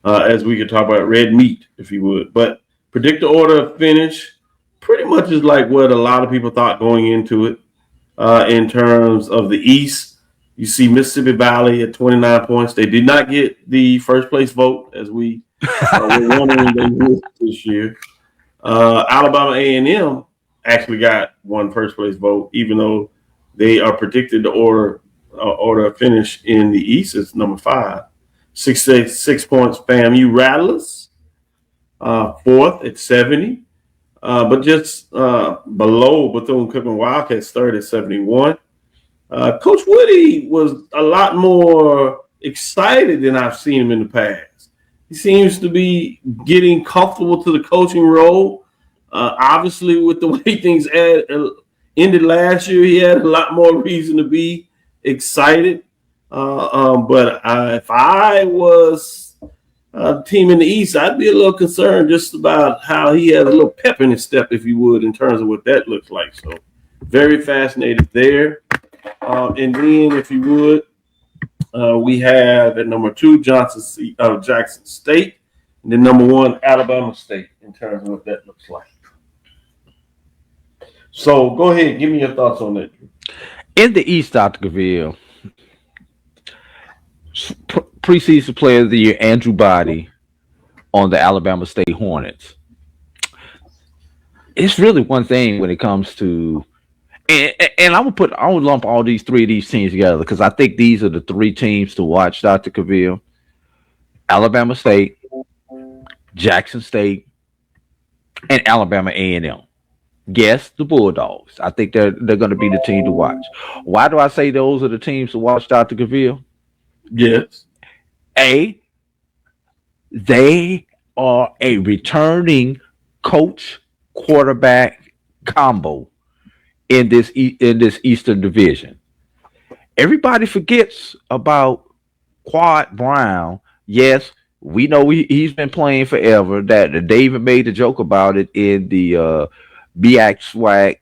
as we could talk about red meat, if you would. But predict the order of finish pretty much is like what a lot of people thought going into it. In terms of the East, you see Mississippi Valley at 29 points. They did not get the first place vote, as we were wondering they would this year. Alabama A&M actually got one first place vote, even though they are predicted to order of finish in the East is number 5. 6 points. FAMU Rattlers, 4th at 70. But just below Bethune-Cookman Wildcats, 3rd at 71. Coach Woody was a lot more excited than I've seen him in the past. He seems to be getting comfortable to the coaching role. Obviously, with the way things ended last year, he had a lot more reason to be excited. But if I was team in the East, I'd be a little concerned just about how he has a little pep in his step, if you would, in terms of what that looks like. So very fascinated there. And then, if you would, we have at number 2, Jackson State, and then number 1, Alabama State, in terms of what that looks like. So go ahead, give me your thoughts on that. In the East, Dr. Cavil, preseason player of the year, Andrew Body on the Alabama State Hornets. It's really one thing when it comes to, and I would lump all three of these teams together because I think these are the 3 teams to watch, Dr. Cavil. Alabama State, Jackson State, and Alabama A&M. Yes, the Bulldogs. I think they're going to be the team to watch. Why do I say those are the teams to watch, Dr. Cavil? Yes. They are a returning coach quarterback combo in this Eastern Division. Everybody forgets about Quad Brown. Yes, we know he's been playing forever. That they even made a joke about it in the MEAC SWAC.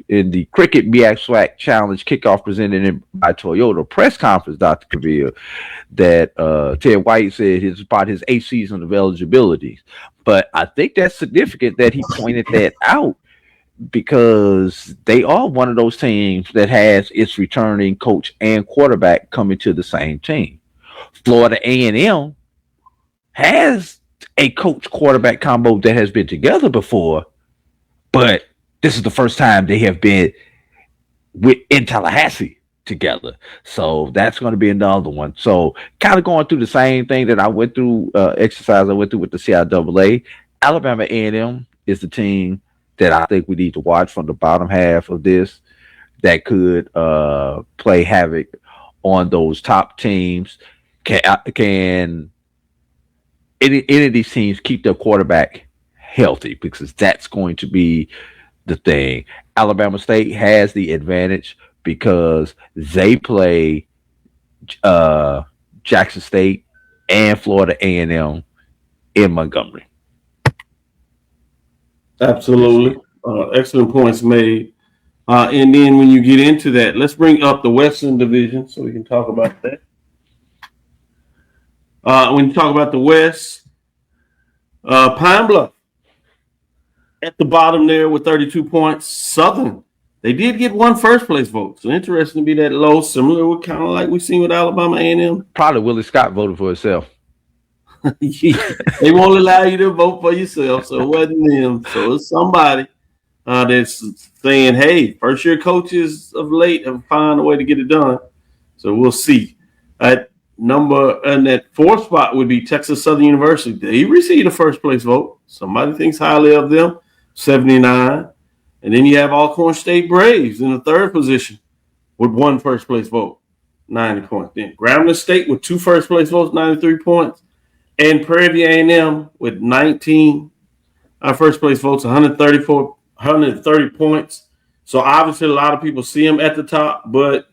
In the Cricket MEAC SWAC Challenge kickoff presented by Toyota press conference, Dr. Cavil, that Ted White said it's about his 8th season of eligibility. But I think that's significant that he pointed that out because they are one of those teams that has its returning coach and quarterback coming to the same team. Florida A&M has a coach quarterback combo that has been together before, but this is the first time they have been in Tallahassee together. So that's going to be another one. So kind of going through the same thing that I went through, exercise I went through with the CIAA. Alabama A&M is the team that I think we need to watch from the bottom half of this that could play havoc on those top teams. Can any of these teams keep their quarterback healthy? Because that's going to be the thing. Alabama State has the advantage because they play Jackson State and Florida A&M in Montgomery. Absolutely. Excellent points made. And then when you get into that, let's bring up the Western Division so we can talk about that. When you talk about the West, Pine Bluff at the bottom there with 32 points. Southern, they did get one first place vote. So interesting to be that low, similar with kind of like we've seen with Alabama A&M. Probably Willie Scott voted for himself. They won't allow you to vote for yourself, so it wasn't them. So it's somebody that's saying, hey, first-year coaches of late have found a way to get it done. So we'll see. At that fourth spot would be Texas Southern University. They received a first-place vote. Somebody thinks highly of them, 79. And then you have Alcorn State Braves in the third position with one first-place vote, 90 points. Then Grambling State with two first-place votes, 93 points. And Prairie View A&M with 19 first-place votes, 130 points. So obviously a lot of people see them at the top, but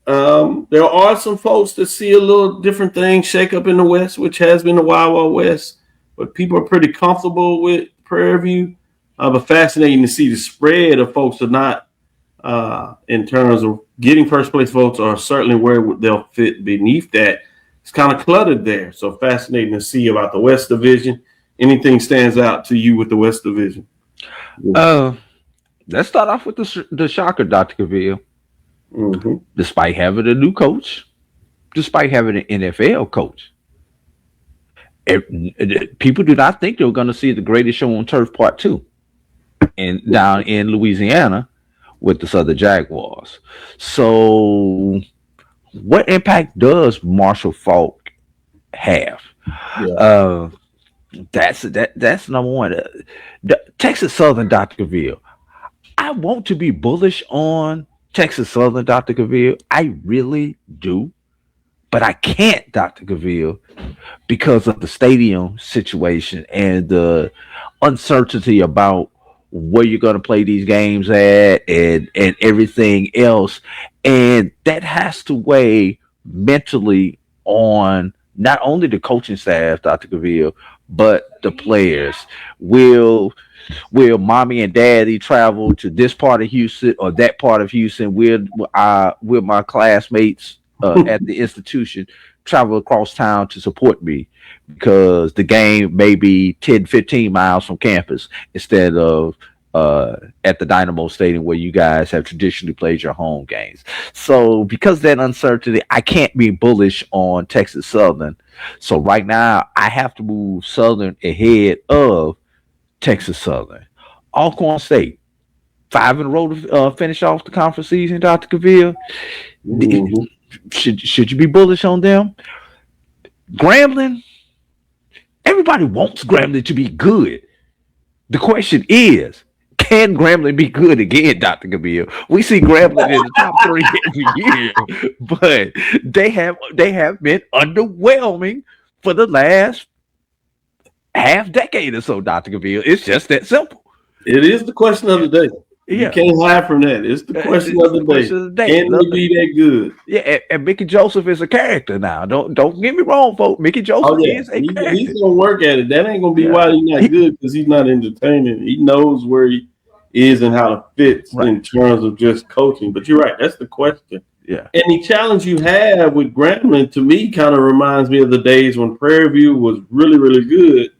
there are some folks that see a little different thing shake up in the West, which has been the Wild Wild West. But people are pretty comfortable with Prairie View. But fascinating to see the spread of folks are not in terms of getting first-place votes or certainly where they'll fit beneath that. It's kind of cluttered there. So fascinating to see about the West Division. Anything stands out to you with the West Division? Let's start off with the shocker, Dr. Cavil. Mm-hmm. Despite having a new coach, despite having an NFL coach, people do not think they're going to see the Greatest Show on Turf Part 2 down in Louisiana with the Southern Jaguars. So what impact does Marshall Faulk have? Yeah. That's number one. The Texas Southern, Dr. Cavil. I want to be bullish on Texas Southern, Dr. Cavil. I really do. But I can't, Dr. Cavil, because of the stadium situation and the uncertainty about where you're going to play these games at and everything else. And that has to weigh mentally on not only the coaching staff, Dr. Cavil, but the players. Will mommy and daddy travel to this part of Houston or that part of Houston? Will my classmates at the institution travel across town to support me because the game may be 10, 15 miles from campus instead of at the Dynamo Stadium where you guys have traditionally played your home games? So because of that uncertainty, I can't be bullish on Texas Southern. So right now, I have to move Southern ahead of Texas Southern. Alcorn State, 5 in a row to finish off the conference season, Dr. Cavil. Mm-hmm. Should you be bullish on them? Grambling, everybody wants Grambling to be good. The question is, can Grambling be good again, Dr. Cavil? We see Grambling in the top 3 every year, but they have been underwhelming for the last half decade or so, Dr. Cavil. It's just that simple. It is the question of the day. Yeah. You can't hide from that. It's the question of the day. Can they be that good? Yeah, and Mickey Joseph is a character now. Don't get me wrong, folks. Mickey Joseph is a character. He's gonna work at it. That ain't gonna be why he's not good, because he's not entertaining. He knows where he is and how to fit in terms of just coaching. But you're right. That's the question. Yeah. And the challenge you have with Grambling, to me, kind of reminds me of the days when Prairie View was really, really good,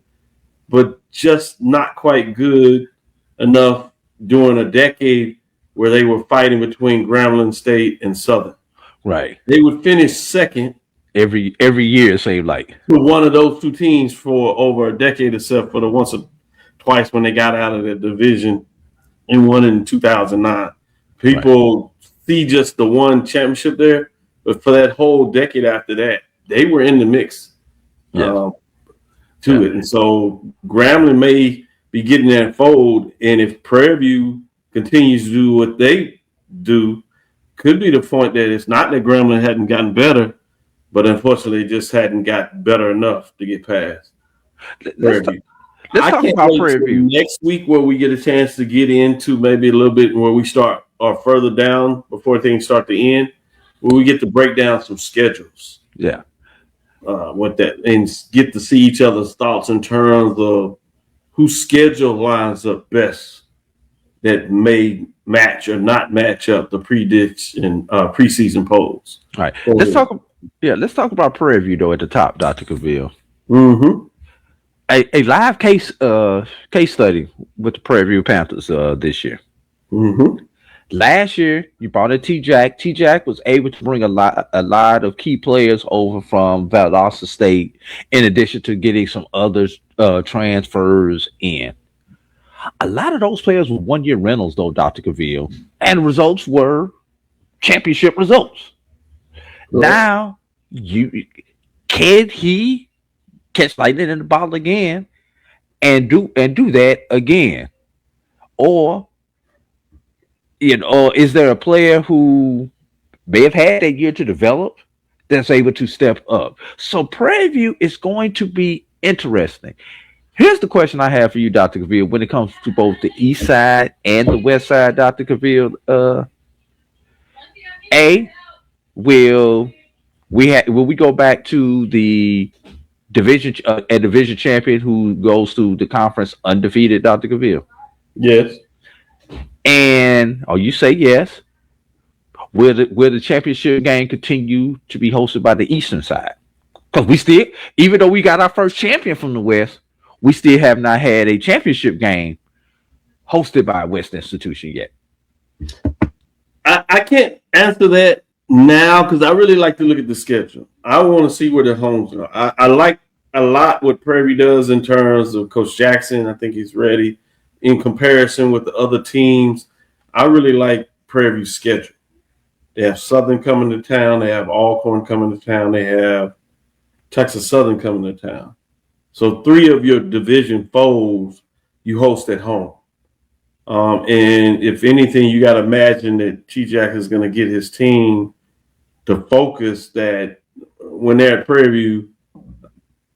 but just not quite good enough during a decade where they were fighting between Grambling State and Southern. Right. They would finish second every year, it seemed like, to one of those two teams for over a decade, except for the once or twice when they got out of the division and won in 2009. People see just the one championship there, but for that whole decade after that, they were in the mix to it. And so Grambling may be getting that fold, and if Prairie View continues to do what they do, could be the point that it's not that Grambling hadn't gotten better, but unfortunately just hadn't got better enough to get past Prairie View. Let's talk about Prairie View next week, where we get a chance to get into maybe a little bit where we start or further down before things start to end, where we get to break down some schedules. Yeah. What that, and get to see each other's thoughts in terms of whose schedule lines up best that may match or not match up the prediction preseason polls. All right. Let's talk about Prairie View though at the top, Dr. Cavil. Mm-hmm. A live case study with the Prairie View Panthers this year. Mm-hmm. Last year, you brought in T-Jack. T-Jack was able to bring a lot of key players over from Valdosta State, in addition to getting some other transfers in. A lot of those players were one-year rentals, though, Dr. Cavil, and results were championship results. Right. Now, can he catch lightning in the bottle again and do that again, or is there a player who may have had a year to develop that's able to step up? So Prairie View is going to be interesting. Here's the question I have for you, Dr. Cavil, when it comes to both the east side and the west side, Dr. Cavil. Will we go back to the division champion who goes to the conference undefeated, Dr. Cavil? Yes. And you say yes. Will the championship game continue to be hosted by the eastern side? Because we still, even though we got our first champion from the west, we still have not had a championship game hosted by a West institution yet. I can't answer that now because I really like to look at the schedule. I want to see where the homes are. I like a lot what Prairie View does in terms of Coach Jackson. I think he's ready. In comparison with the other teams, I really like Prairie View's schedule. They have Southern coming to town. They have Alcorn coming to town. They have Texas Southern coming to town. So 3 of your division foes you host at home. And if anything, you got to imagine that T-Jack is going to get his team to focus that when they're at Prairie View,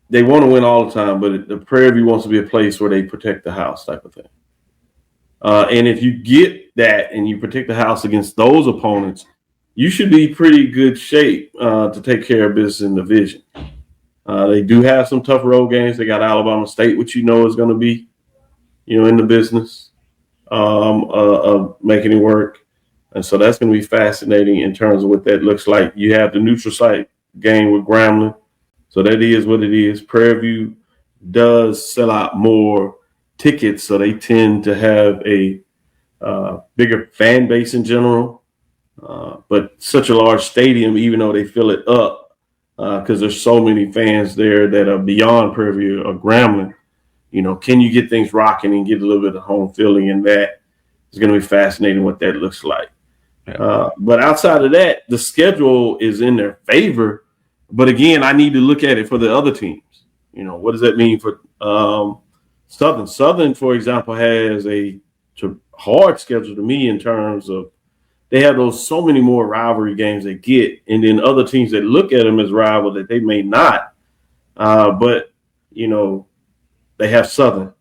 they want to win all the time, but the Prairie View wants to be a place where they protect the house type of thing. And if you get that and you protect the house against those opponents, you should be pretty good shape to take care of business in the division. They do have some tough road games. They got Alabama State, which is going to be, in the business of making it work. And so that's going to be fascinating in terms of what that looks like. You have the neutral site game with Grambling. So that is what it is. Prairie View does sell out more tickets, so they tend to have a bigger fan base in general. But such a large stadium, even though they fill it up, because there's so many fans there that are beyond Prairie View or Grambling, can you get things rocking and get a little bit of home feeling in that? It's going to be fascinating what that looks like. Yeah. But outside of that, the schedule is in their favor. But again, I need to look at it for the other teams. What does that mean for Southern? Southern, for example, has a hard schedule to me in terms of they have so many more rivalry games they get, and then other teams that look at them as rival that they may not. But they have Southern.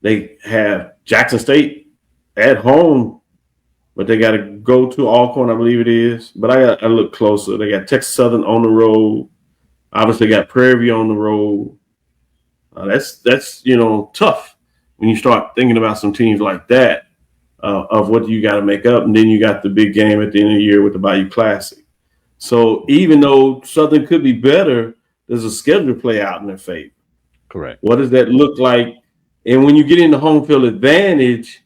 They have Jackson State at home, but they got to go to Alcorn, I believe it is. But I look closer. They got Texas Southern on the road. Obviously, got Prairie View on the road. That's tough when you start thinking about some teams like that of what you got to make up. And then you got the big game at the end of the year with the Bayou Classic. So even though Southern could be better, there's a schedule play out in their favor. Correct. What does that look like? And when you get into home field advantage,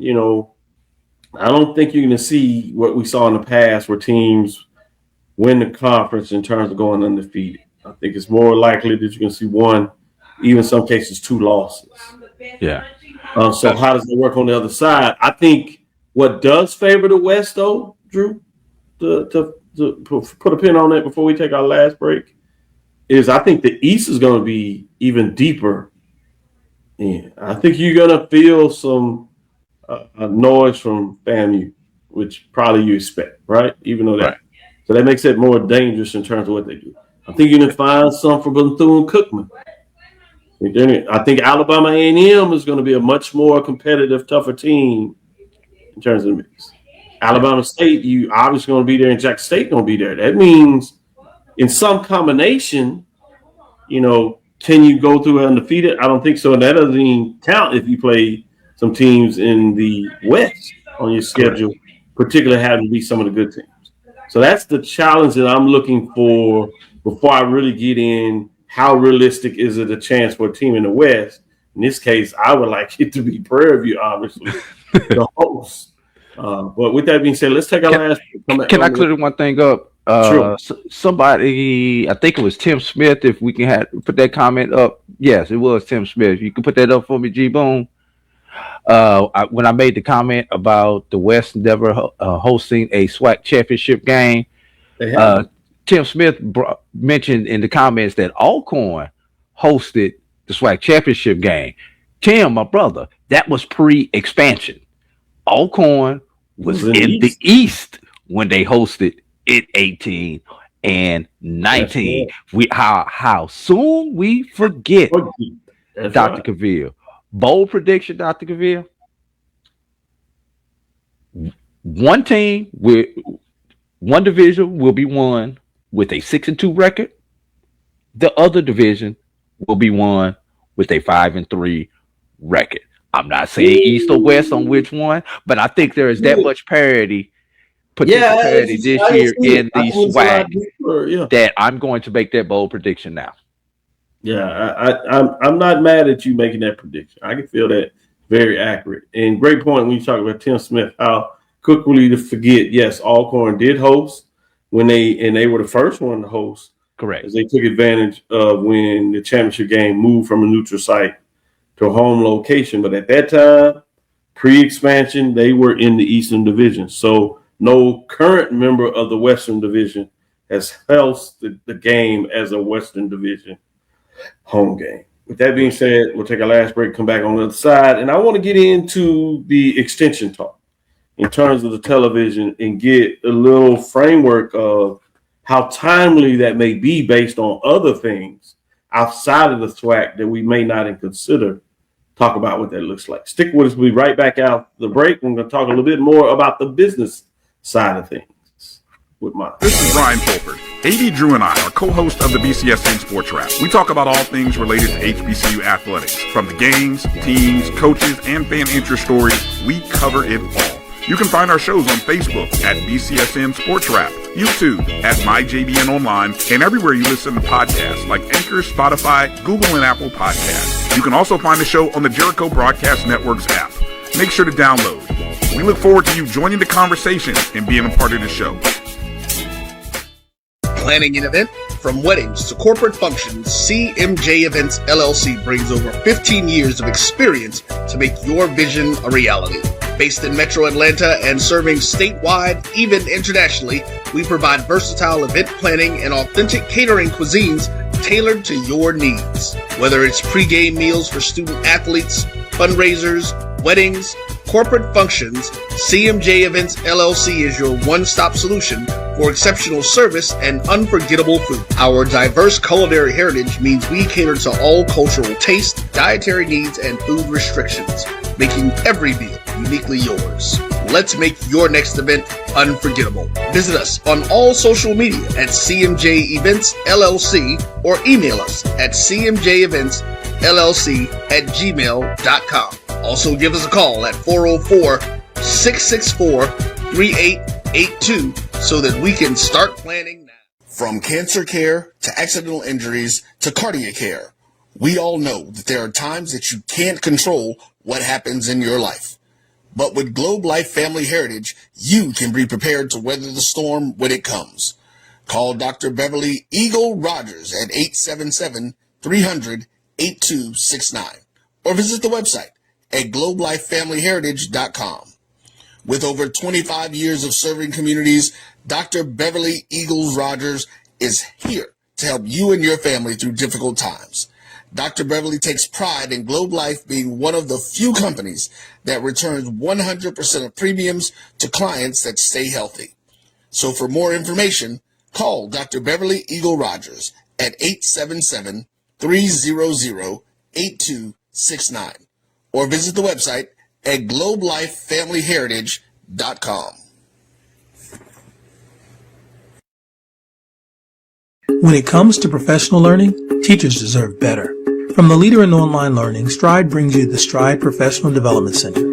I don't think you're going to see what we saw in the past where teams win the conference in terms of going undefeated. I think it's more likely that you're going to see 1, even in some cases 2 losses. Yeah. So how does it work on the other side? I think What does favor the West, though, Drew, to put a pin on that before we take our last break, is I think the East is going to be even deeper. Yeah, I think you're going to feel some noise from FAMU, which probably you expect, right? Even though that, right. So that makes it more dangerous in terms of what they do. I think you're going to find some from Bethune-Cookman. I think Alabama A&M is going to be a much more competitive, tougher team in terms of the mix. Alabama State, you obviously going to be there, and Jackson State going to be there. That means in some combination, can you go through undefeated? I don't think so. And that doesn't even count if you play some teams in the West on your schedule, particularly having to be some of the good teams. So that's the challenge that I'm looking for before I really get in. How realistic is it a chance for a team in the West? In this case, I would like it to be Prairie View, obviously, the host. But with that being said, let's take our last. Can I clear one thing up? Sure. Somebody, I think it was Tim Smith. If we can put that comment up, yes, it was Tim Smith. You can put that up for me, G Boom. When I made the comment about the West never hosting a SWAC championship game, Tim Smith mentioned in the comments that Alcorn hosted the SWAC championship game. Tim, my brother, that was pre-expansion. Alcorn was in the East when they hosted it 18 and 19. How soon we forget, Dr. Cavil. Bold prediction, Dr. Cavil. One team with one division will be won with a 6-2 record. The other division will be won with a 5-3 record. I'm not saying East or West on which one, but I think there is that much parity, potential parity this year in the SWAC that I'm going to make that bold prediction now. Yeah, I'm not mad at you making that prediction. I can feel that very accurate. And great point when you talk about Tim Smith, how quickly to forget, yes, Alcorn did host when they were the first one to host. Correct. As they took advantage of when the championship game moved from a neutral site to a home location. But at that time, pre-expansion, they were in the Eastern Division. So no current member of the Western Division has hosted the game as a Western Division home game. With that being said, we'll take our last break, come back on the other side. And I want to get into the extension talk in terms of the television and get a little framework of how timely that may be based on other things outside of the SWAC that we may not even consider. Talk about what that looks like. Stick with us. We'll be right back out the break. We're going to talk a little bit more about the business side of things with mine. This is Brian Fulford. AD Drew and I are co-hosts of the BCSN Sports Wrap. We talk about all things related to HBCU athletics. From the games, teams, coaches, and fan interest stories, we cover it all. You can find our shows on Facebook at BCSN Sports Wrap, YouTube at MyJBN Online, and everywhere you listen to podcasts like Anchor, Spotify, Google, and Apple Podcasts. You can also find the show on the Jericho Broadcast Network's app. Make sure to download. We look forward to you joining the conversation and being a part of the show. Planning an event? From weddings to corporate functions, CMJ Events LLC brings over 15 years of experience to make your vision a reality. Based in Metro Atlanta and serving statewide, even internationally, we provide versatile event planning and authentic catering cuisines tailored to your needs. Whether it's pre-game meals for student athletes, fundraisers, weddings, corporate functions, CMJ Events LLC is your one-stop solution for exceptional service and unforgettable food. Our diverse culinary heritage means we cater to all cultural taste, dietary needs, and food restrictions, making every meal uniquely yours. Let's make your next event unforgettable. Visit us on all social media at CMJ Events LLC or email us at cmjeventsllc@gmail.com. Also give us a call at 404-664-3882 so that we can start planning now. From cancer care to accidental injuries to cardiac care, we all know that there are times that you can't control what happens in your life. But with Globe Life Family Heritage, you can be prepared to weather the storm when it comes. Call Dr. Beverly Eagle Rogers at 877-300-8269 or visit the website at globelifefamilyheritage.com. With over 25 years of serving communities, Dr. Beverly Eagles Rogers is here to help you and your family through difficult times. Dr. Beverly takes pride in Globe Life being one of the few companies that returns 100% of premiums to clients that stay healthy. So for more information, call Dr. Beverly Eagle Rogers at 877-300-8269 or visit the website at globelifefamilyheritage.com. When it comes to professional learning, teachers deserve better. From the leader in online learning, Stride brings you the Stride Professional Development Center,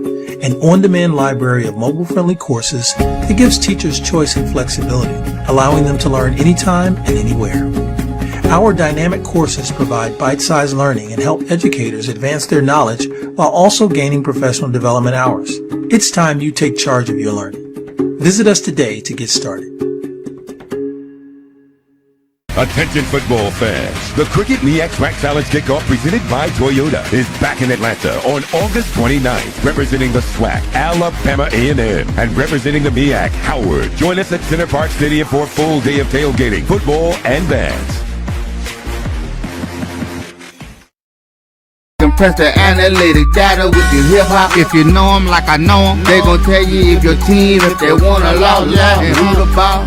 an on-demand library of mobile-friendly courses that gives teachers choice and flexibility, allowing them to learn anytime and anywhere. Our dynamic courses provide bite-sized learning and help educators advance their knowledge while also gaining professional development hours. It's time you take charge of your learning. Visit us today to get started. Attention football fans. The Cricket MEAC SWAC Challenge Kickoff presented by Toyota is back in Atlanta on August 29th. Representing the SWAC, Alabama A&M, and representing the MEAC, Howard. Join us at Center Park Stadium for a full day of tailgating, football, and bands. Compress the analytic data with your hip hop. If you know them like I know them, they gon' tell you if your team, if they wanna lose, and who the ball.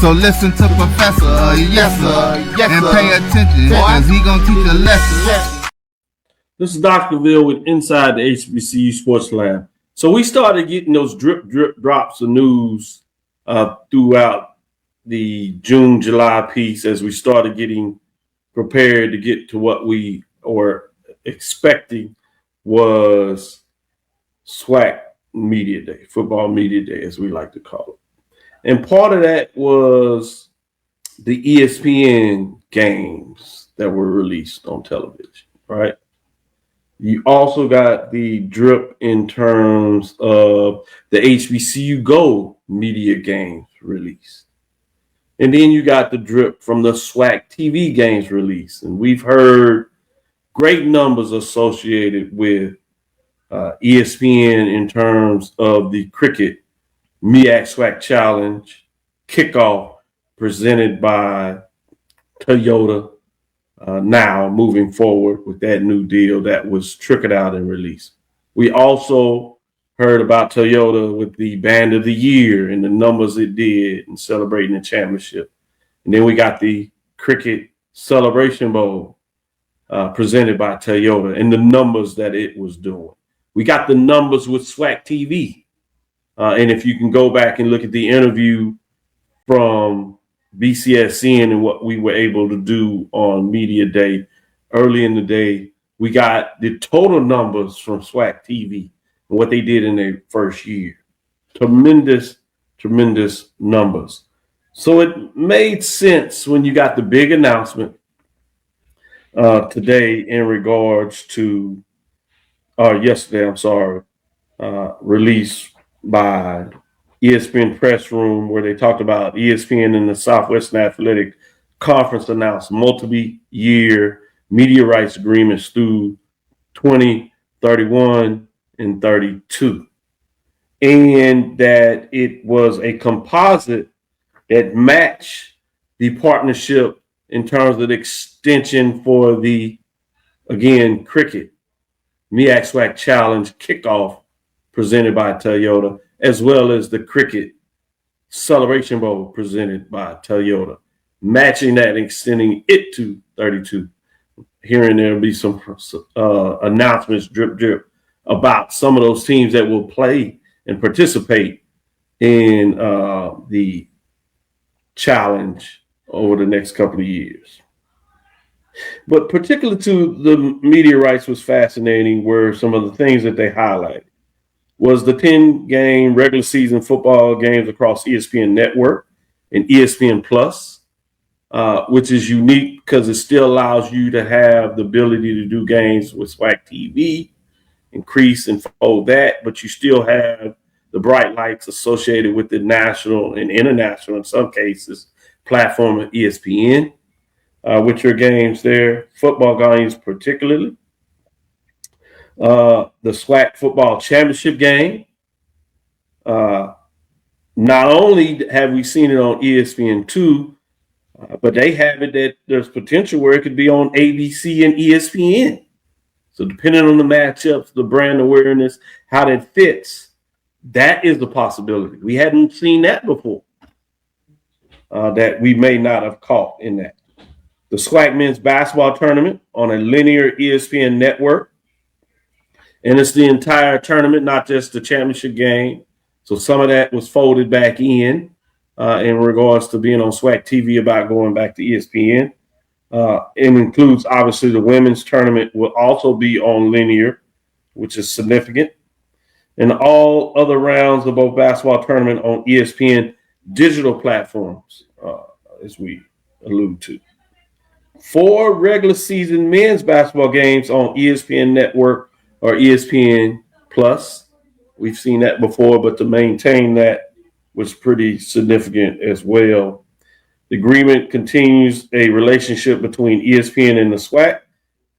So listen to Professor, yes sir, and pay attention, cause he gonna teach a lesson. This is Dr. Cavil with Inside the HBCU Sports Lab. So we started getting those drip drops of news throughout the June, July piece as we started getting prepared to get to what we were expecting was SWAC Media Day, Football Media Day, as we like to call it. And part of that was the ESPN games that were released on television, right? You also got the drip in terms of the HBCU Go media games released. And then you got the drip from the SWAC TV games released. And we've heard great numbers associated with ESPN in terms of the cricket MEAC SWAC Challenge kickoff presented by Toyota, now moving forward with that new deal that was trickled out and released. We also heard about Toyota with the Band of the Year and the numbers it did in celebrating the championship. And then we got the Cricket Celebration Bowl presented by Toyota and the numbers that it was doing. We got the numbers with SWAC TV. And if you can go back and look at the interview from BCSN and what we were able to do on Media Day early in the day, we got the total numbers from SWAC TV and what they did in their first year. Tremendous, tremendous numbers. So it made sense when you got the big announcement today in regards to, yesterday, release by ESPN Press Room, where they talked about ESPN and the Southwestern Athletic Conference announced multi-year media rights agreements through 2031 and 32. And that it was a composite that matched the partnership in terms of the extension for the, again, cricket MEAC SWAC Challenge kickoff presented by Toyota, as well as the Cricket Celebration Bowl presented by Toyota, matching that and extending it to 32. Here and there will be some announcements, drip, about some of those teams that will play and participate in the challenge over the next couple of years. But particular to the media rights was fascinating were some of the things that they highlighted. Was the 10-game regular season football games across ESPN Network and ESPN Plus, which is unique because it still allows you to have the ability to do games with SWAC TV, increase and fold that, but you still have the bright lights associated with the national and international, in some cases, platform of ESPN, with your games there, football games particularly. The SWAC Football Championship game, Not only have we seen it on ESPN2, but they have it that there's potential where it could be on ABC and ESPN. So depending on the matchups, the brand awareness, how that fits, that is the possibility. We hadn't seen that before, that we may not have caught in that. The SWAC men's basketball tournament on a linear ESPN network. And it's the entire tournament, not just the championship game. So some of that was folded back in regards to being on SWAC TV about going back to ESPN. It includes, obviously, the women's tournament will also be on linear, which is significant. And all other rounds of both basketball tournament on ESPN digital platforms, as we allude to. 4 regular season men's basketball games on ESPN Network or ESPN Plus. We've seen that before, but to maintain that was pretty significant as well. The agreement continues a relationship between ESPN and the SWAC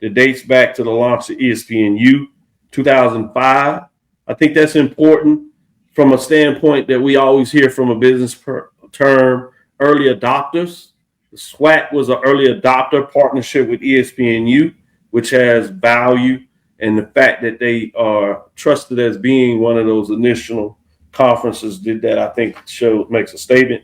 that dates back to the launch of ESPNU 2005. I think that's important from a standpoint that we always hear from a business term, early adopters. The SWAC was an early adopter partnership with ESPNU, which has value. And the fact that they are trusted as being one of those initial conferences did that, I think, makes a statement.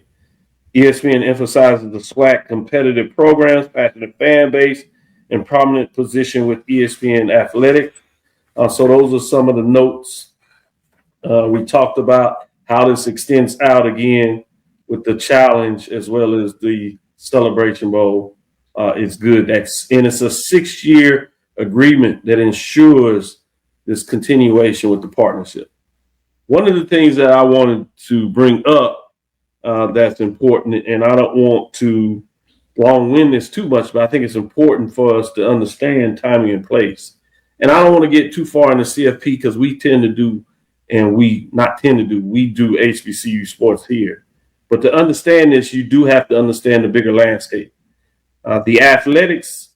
ESPN emphasizes the SWAC competitive programs, passionate fan base, and prominent position with ESPN Athletics. So those are some of the notes. We talked about how this extends out again with the challenge as well as the Celebration Bowl. It's good. It's a 6-year agreement that ensures this continuation with the partnership. One of the things that I wanted to bring up that's important, and I don't want to long-wind this too much, but I think it's important for us to understand timing and place. And I don't want to get too far into CFP because we do HBCU sports here. But to understand this, you do have to understand the bigger landscape. The athletics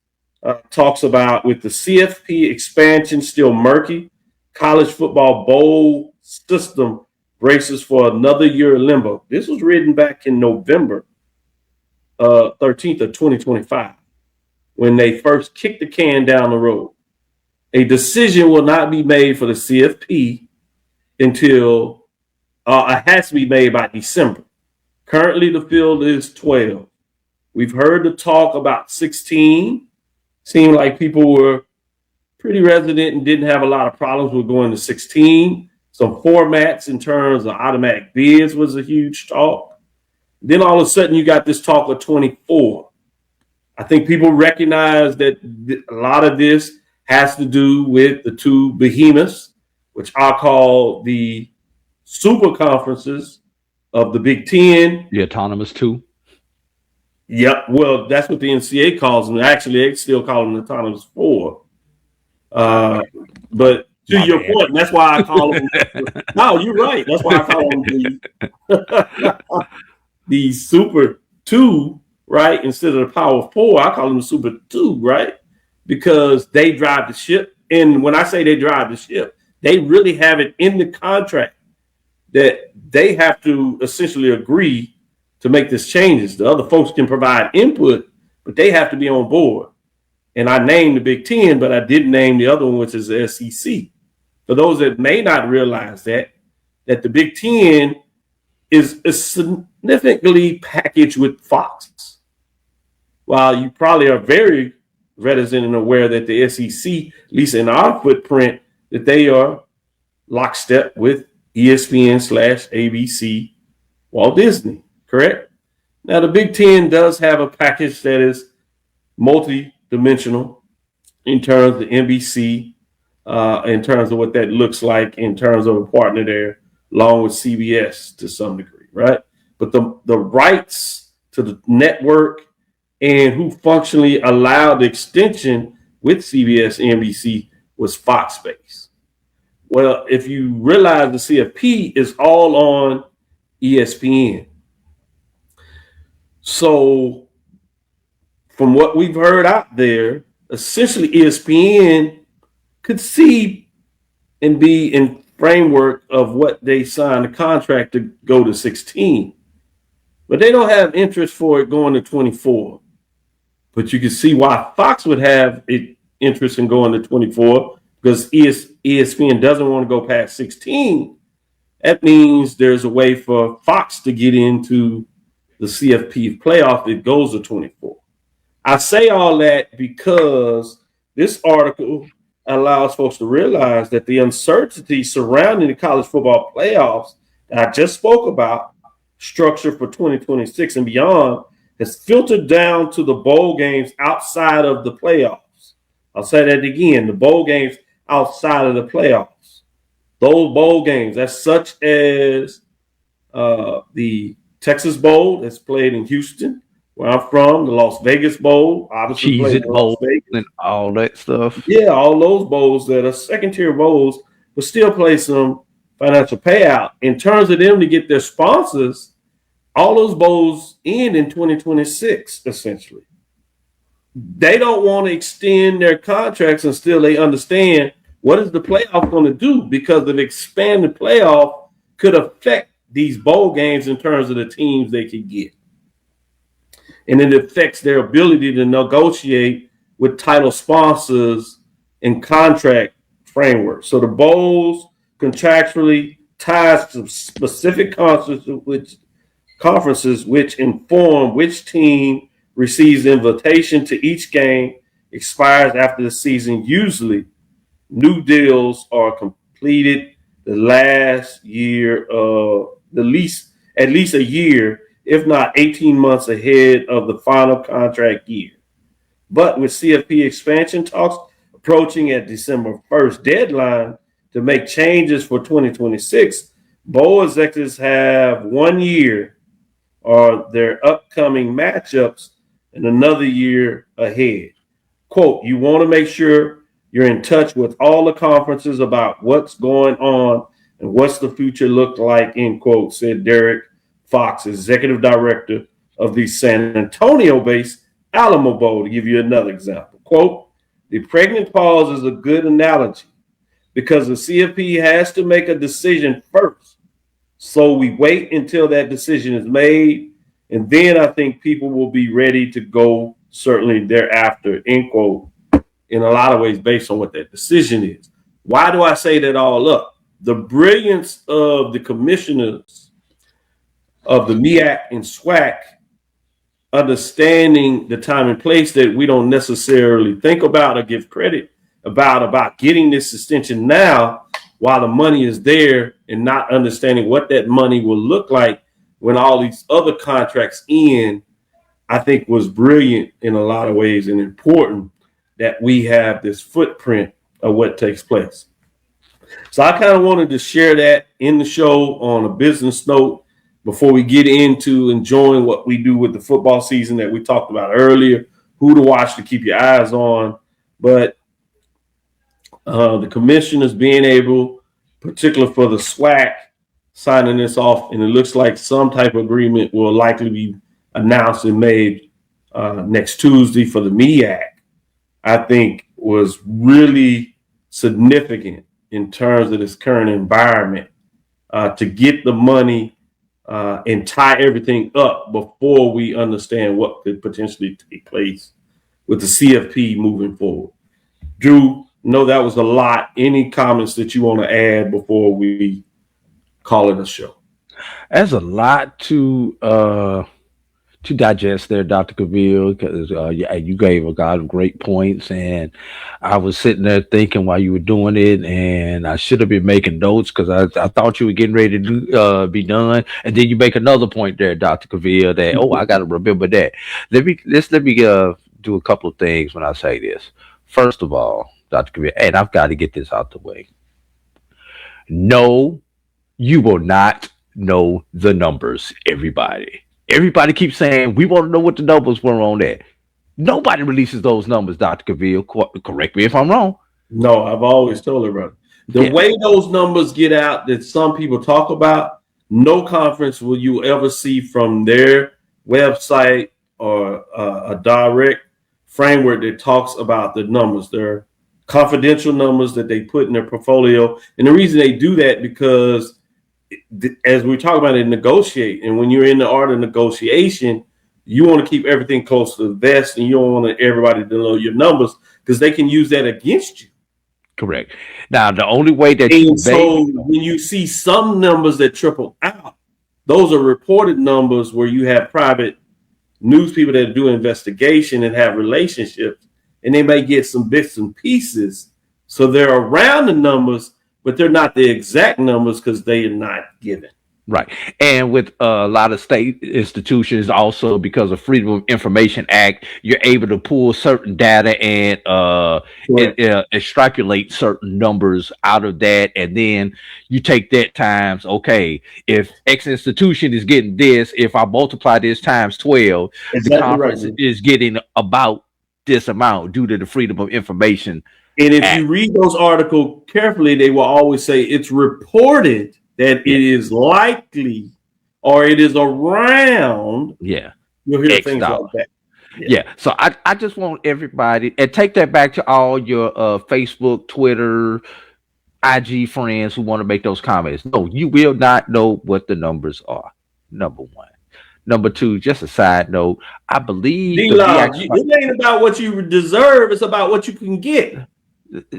talks about with the CFP expansion still murky, college football bowl system braces for another year of limbo. This was written back in November 13th of 2025 when they first kicked the can down the road. A decision will not be made for the CFP until it has to be made by December. Currently, the field is 12. We've heard the talk about 16. Seemed like people were pretty resident and didn't have a lot of problems with going to 16. Some formats in terms of automatic bids was a huge talk. Then all of a sudden you got this talk of 24. I think people recognize that a lot of this has to do with the 2 behemoths, which I call the super conferences of the Big Ten. The autonomous 2. Yep. Well, that's what the NCAA calls them. Actually, they still call them the autonomous 4. But to your point, and that's why I call them. No, you're right. That's why I call them the Super 2, right? Instead of the Power 4, I call them the Super 2, right? Because they drive the ship. And when I say they drive the ship, they really have it in the contract that they have to essentially agree to make this changes. The other folks can provide input, but they have to be on board. And I named the Big Ten, but I didn't name the other one, which is the SEC. For those that may not realize that the Big Ten is significantly packaged with Fox. While you probably are very reticent and aware that the SEC, at least in our footprint, that they are lockstep with ESPN/ABC Walt Disney. Correct? Now, the Big Ten does have a package that is multi-dimensional in terms of NBC, in terms of what that looks like, in terms of a partner there, along with CBS to some degree, right? But the rights to the network and who functionally allowed the extension with CBS and NBC was Fox-based. Well, if you realize the CFP is all on ESPN. So from what we've heard out there, essentially ESPN could see and be in framework of what they signed a contract to go to 16. But they don't have interest for it going to 24. But you can see why Fox would have interest in going to 24, because ESPN doesn't want to go past 16. That means there's a way for Fox to get into the CFP playoff that goes to 24. I say all that because this article allows folks to realize that the uncertainty surrounding the college football playoffs that I just spoke about, structure for 2026 and beyond, has filtered down to the bowl games outside of the playoffs. I'll say that again, the bowl games outside of the playoffs. Those bowl games, that's such as the Texas Bowl that's played in Houston, where I'm from, the Las Vegas Bowl, obviously Cheez-It Bowl and all that stuff. Yeah, all those bowls that are second-tier bowls, but still play some financial payout. In terms of them to get their sponsors, all those bowls end in 2026, essentially. They don't want to extend their contracts until they understand what is the playoff going to do, because the expanded playoff could affect these bowl games in terms of the teams they can get. And it affects their ability to negotiate with title sponsors and contract frameworks. So the bowls contractually ties to specific conferences which inform which team receives invitation to each game, expires after the season. Usually, new deals are completed the last year of at least a year, if not 18 months ahead of the final contract year. But with CFP expansion talks approaching at December 1st deadline to make changes for 2026, bowl executives have 1 year or their upcoming matchups and another year ahead. Quote, you want to make sure you're in touch with all the conferences about what's going on and what's the future look like, end quote, said Derek Fox, executive director of the San Antonio-based Alamo Bowl, to give you another example. Quote, the pregnant pause is a good analogy because the CFP has to make a decision first. So we wait until that decision is made, and then I think people will be ready to go certainly thereafter, end quote, in a lot of ways based on what that decision is. Why do I say that all up? The brilliance of the commissioners of the MEAC and SWAC understanding the time and place that we don't necessarily think about or give credit about getting this extension now while the money is there, and not understanding what that money will look like when all these other contracts end, I think was brilliant in a lot of ways, and important that we have this footprint of what takes place. So I kind of wanted to share that in the show on a business note before we get into enjoying what we do with the football season that we talked about earlier, who to watch to keep your eyes on. But the commissioners being able, particularly for the SWAC, signing this off, and it looks like some type of agreement will likely be announced and made next Tuesday for the MEAC, I think was really significant in terms of this current environment to get the money and tie everything up before we understand what could potentially take place with the CFP moving forward. Drew, know that was a lot. Any comments that you want to add before we call it a show? There's a lot to digest there, Dr. Cavil, because you gave a lot of great points, and I was sitting there thinking while you were doing it, and I should have been making notes because I thought you were getting ready to be done, and then you make another point there, Dr. Cavil, that I got to remember that. Let me do a couple of things when I say this. First of all, Dr. Cavil, and I've got to get this out the way. No, you will not know the numbers, everybody. Everybody keeps saying, we want to know what the numbers were on that. Nobody releases those numbers, Dr. Cavil. Correct me if I'm wrong. No, I've always told everybody. The way those numbers get out that some people talk about, no conference will you ever see from their website or a direct framework that talks about the numbers. They're confidential numbers that they put in their portfolio. And the reason they do that because as we talk about it, negotiate. And when you're in the art of negotiation, you want to keep everything close to the vest, and you don't want everybody to know your numbers because they can use that against you. Correct. Now, the only way that when you see some numbers that triple out, those are reported numbers where you have private news people that do investigation and have relationships, and they may get some bits and pieces. So they're around the numbers, but they're not the exact numbers because they are not given. Right. And with a lot of state institutions, also because of Freedom of Information Act, you're able to pull certain data and extrapolate certain numbers out of that. And then you take that times, okay, if X institution is getting this, if I multiply this times 12, the conference is getting about this amount due to the Freedom of Information And if you read those articles carefully, they will always say it's reported that it is likely or it is around. Yeah. You'll hear X things dollar. like that. Yeah. So I just want everybody, and take that back to all your Facebook, Twitter, IG friends who want to make those comments. No, you will not know what the numbers are. Number one. Number two, just a side note, I believe it ain't about what you deserve, it's about what you can get.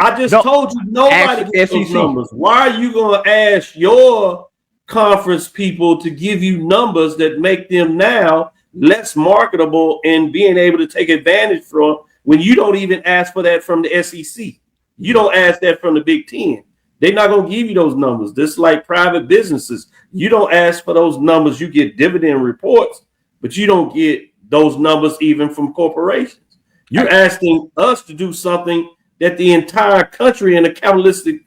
I just told you nobody gets those numbers. Why are you going to ask your conference people to give you numbers that make them now less marketable and being able to take advantage from when you don't even ask for that from the SEC? You don't ask that from the Big Ten. They're not going to give you those numbers. This is like private businesses. You don't ask for those numbers. You get dividend reports, but you don't get those numbers even from corporations. You're asking us to do something that the entire country in a capitalistic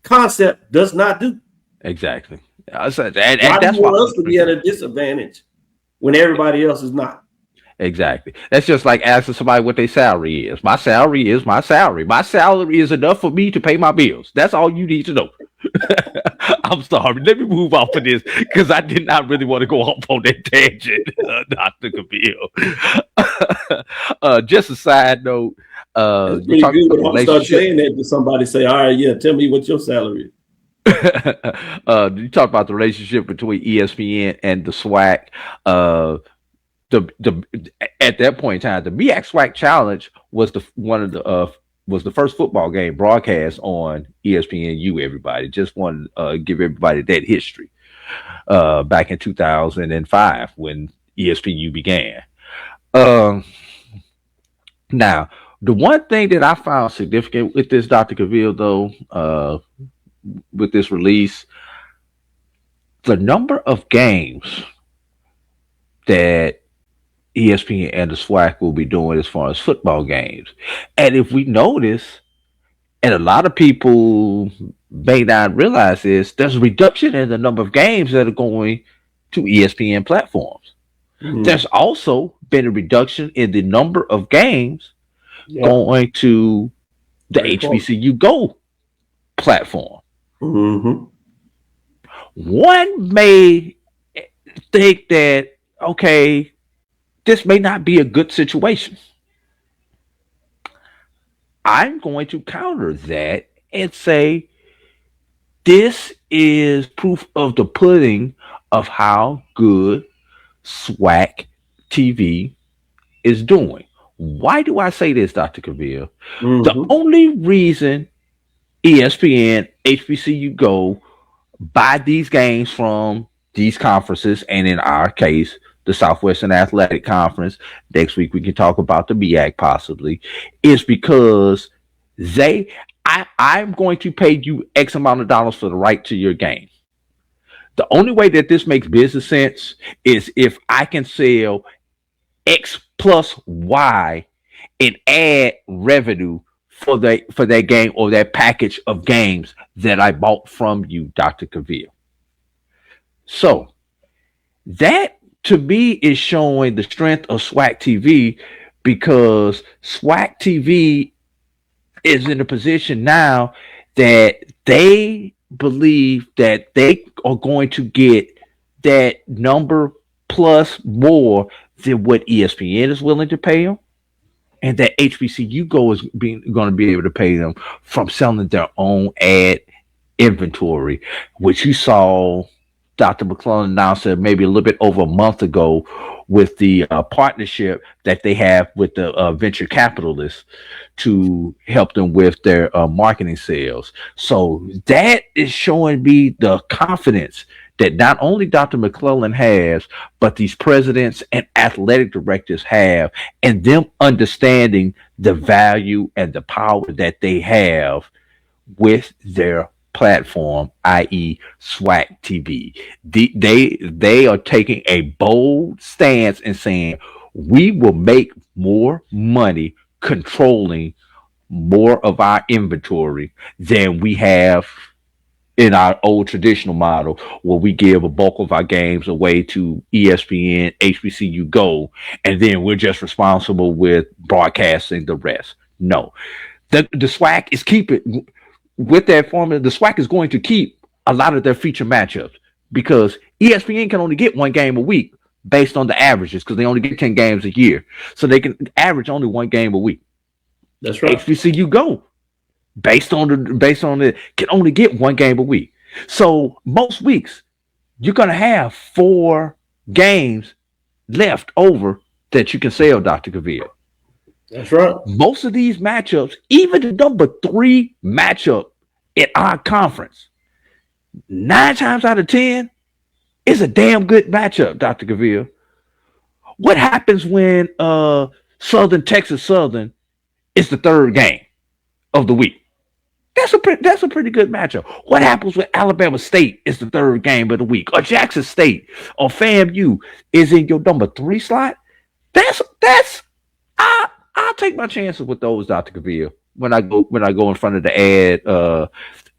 concept does not do. Exactly. Why do you want us to be at a disadvantage when everybody else is not? Exactly. That's just like asking somebody what their salary is. My salary is my salary. My salary is enough for me to pay my bills. That's all you need to know. I'm sorry. Let me move off of this because I did not really want to go off on that tangent, Dr. Cavil. Just a side note. It's pretty good when I start saying that to somebody, say, all right, yeah, tell me what your salary is. You talk about the relationship between ESPN and the SWAC. At that point in time, the MEAC SWAC Challenge was the first football game broadcast on ESPNU. Everybody just wanted to give everybody that history back in 2005 when ESPNU began. Now, the one thing that I found significant with this, Dr. Cavil, though, with this release, the number of games that ESPN and the SWAC will be doing as far as football games. And if we notice, and a lot of people may not realize this, there's a reduction in the number of games that are going to ESPN platforms. Mm-hmm. There's also been a reduction in the number of games going to the HBCU Go platform. Mm-hmm. One may think that, okay, this may not be a good situation. I'm going to counter that and say this is proof of the pudding of how good SWAC TV is doing. Why do I say this, Dr. Cavil? Mm-hmm. The only reason ESPN, HBCU Go buy these games from these conferences, and in our case, the Southwestern Athletic Conference, next week we can talk about the MEAC possibly, is because I'm going to pay you X amount of dollars for the right to your game. The only way that this makes business sense is if I can sell X plus Y and add revenue for that game or that package of games that I bought from you, Dr. Cavil. So that to me is showing the strength of SWAC TV, because SWAC TV is in a position now that they believe that they are going to get that number plus more than what ESPN is willing to pay them, and that HBCU Go is going to be able to pay them from selling their own ad inventory, which you saw Dr. McClellan announced maybe a little bit over a month ago with the partnership that they have with the venture capitalists to help them with their marketing sales. So that is showing me the confidence that not only Dr. McClellan has, but these presidents and athletic directors have, and them understanding the value and the power that they have with their platform, i.e. SWAC TV. They are taking a bold stance and saying, we will make more money controlling more of our inventory than we have in our old traditional model, where we give a bulk of our games away to ESPN, HBCU Go, and then we're just responsible with broadcasting the rest. No, the SWAC is keeping with that formula. The SWAC is going to keep a lot of their feature matchups because ESPN can only get one game a week based on the averages because they only get 10 games a year, so they can average only one game a week. That's right. HBCU Go, based on it, can only get one game a week. So most weeks you're gonna have 4 games left over that you can sell, Dr. Cavil. That's right. Most of these matchups, even the number 3 matchup in our conference, 9 times out of 10 is a damn good matchup, Dr. Cavil. What happens when Southern Texas Southern is the 3rd game of the week? That's a pretty good matchup. What happens when Alabama State is the 3rd game of the week, or Jackson State or FAMU is in your number 3 slot? I'll take my chances with those, Dr. Cavil, when I go in front of the ad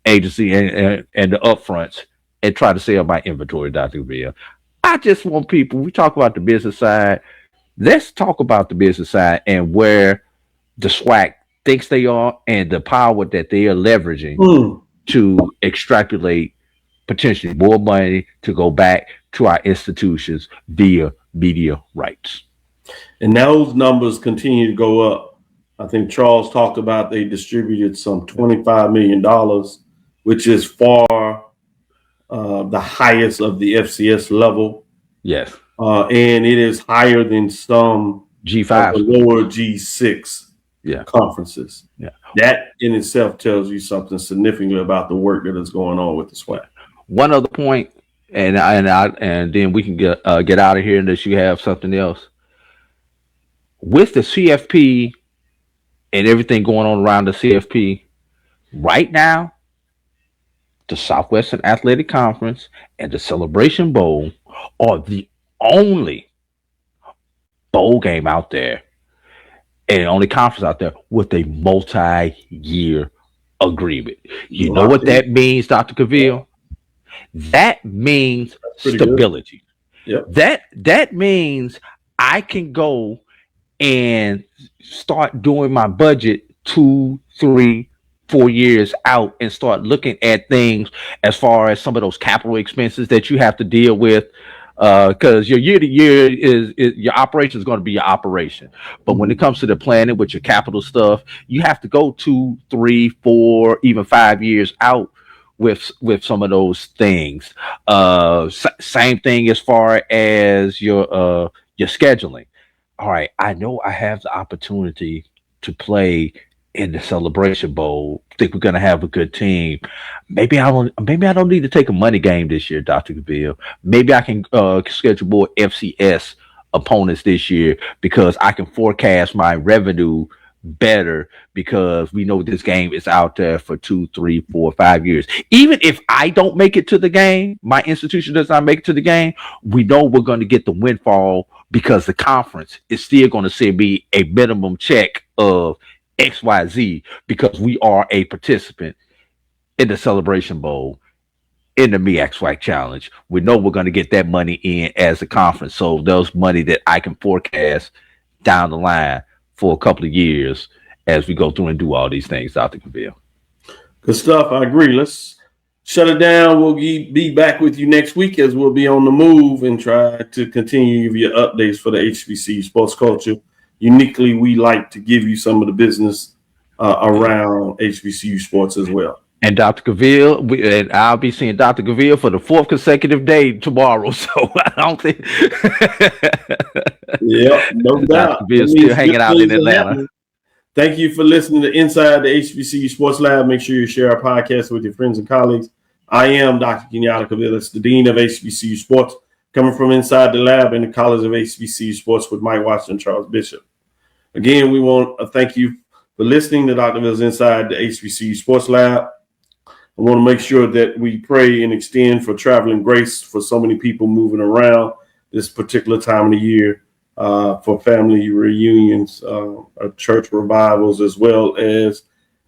agency and the upfronts and try to sell my inventory, Dr. Cavil. I just want people. We talk about the business side. Let's talk about the business side and where the SWAC thinks they are and the power that they are leveraging to extrapolate potentially more money to go back to our institutions via media rights. And those numbers continue to go up. I think Charles talked about they distributed some $25 million, which is far the highest of the FCS level. Yes. And it is higher than some G5, lower G6 conferences. Yeah. That in itself tells you something significant about the work that is going on with the SWAC. One other point, and then we can get out of here unless you have something else. With the CFP and everything going on around the CFP, right now, the Southwestern Athletic Conference and the Celebration Bowl are the only bowl game out there and the only conference out there with a multi-year agreement. You know what that means, Dr. Cavil? That means stability. Yep. That means I can go and start doing my budget 2, 3, 4 years out and start looking at things as far as some of those capital expenses that you have to deal with, because your year to year is your operation is going to be your operation. But when it comes to the planning with your capital stuff, you have to go 2, 3, 4, even 5 years out with some of those things. Same thing as far as your scheduling. All right, I know I have the opportunity to play in the Celebration Bowl. Think we're gonna have a good team. Maybe I don't need to take a money game this year, Dr. Cavil. Maybe I can schedule more FCS opponents this year because I can forecast my revenue better because we know this game is out there for 2, 3, 4, 5 years. Even if I don't make it to the game, my institution does not make it to the game, we know we're going to get the windfall because the conference is still going to send me a minimum check of XYZ because we are a participant in the Celebration Bowl, in the MEAC SWAC Challenge. We know we're going to get that money in as a conference. So there's money that I can forecast down the line for a couple of years as we go through and do all these things, Dr. Cavil. Good stuff. I agree. Let's shut it down. We'll be back with you next week as we'll be on the move and try to continue to give you updates for the HBCU sports culture. uniquely we like to give you some of the business around HBCU sports as well. And Dr. Cavil, and I'll be seeing Dr. Cavil for the 4th consecutive day tomorrow. So I don't think. Yeah, no doubt. Dr. Cavil's still hanging out in Atlanta. Thank you for listening to Inside the HBCU Sports Lab. Make sure you share our podcast with your friends and colleagues. I am Dr. Kenyatta Cavil. It's the Dean of HBCU Sports, coming from inside the lab in the College of HBCU Sports with Mike Washington and Charles Bishop. Again, we want to thank you for listening to Dr. Cavill's Inside the HBCU Sports Lab. I want to make sure that we pray and extend for traveling grace for so many people moving around this particular time of the year, for family reunions, church revivals, as well as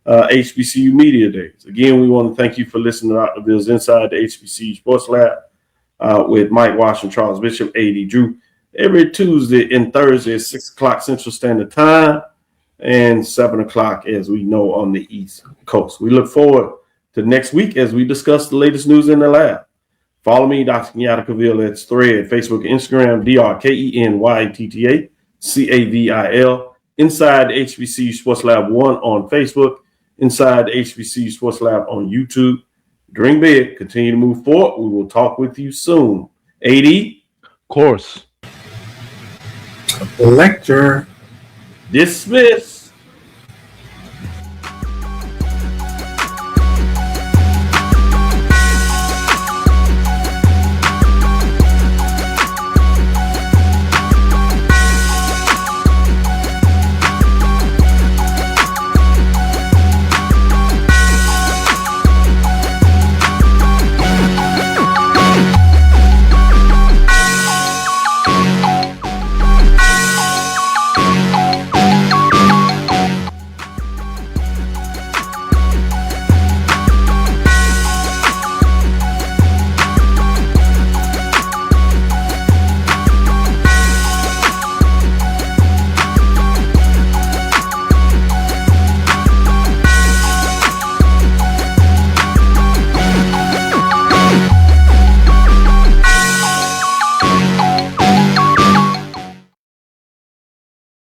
HBCU Media Days. Again, we want to thank you for listening to Dr. Bill's Inside the HBCU Sports Lab with Mike Washington, Charles Bishop, AD Drew, every Tuesday and Thursday at 6 o'clock Central Standard Time and 7 o'clock, as we know, on the East Coast. We look forward to next week as we discuss the latest news in the lab. Follow me, Dr. Kenyatta Cavil, at Thread, Facebook, Instagram, DrKenytta Cavil, Inside the HBCU Sports Lab 1 on Facebook, Inside the HBCU Sports Lab on YouTube. Dream big, continue to move forward. We will talk with you soon. AD? Of course. Lecture. Dismiss.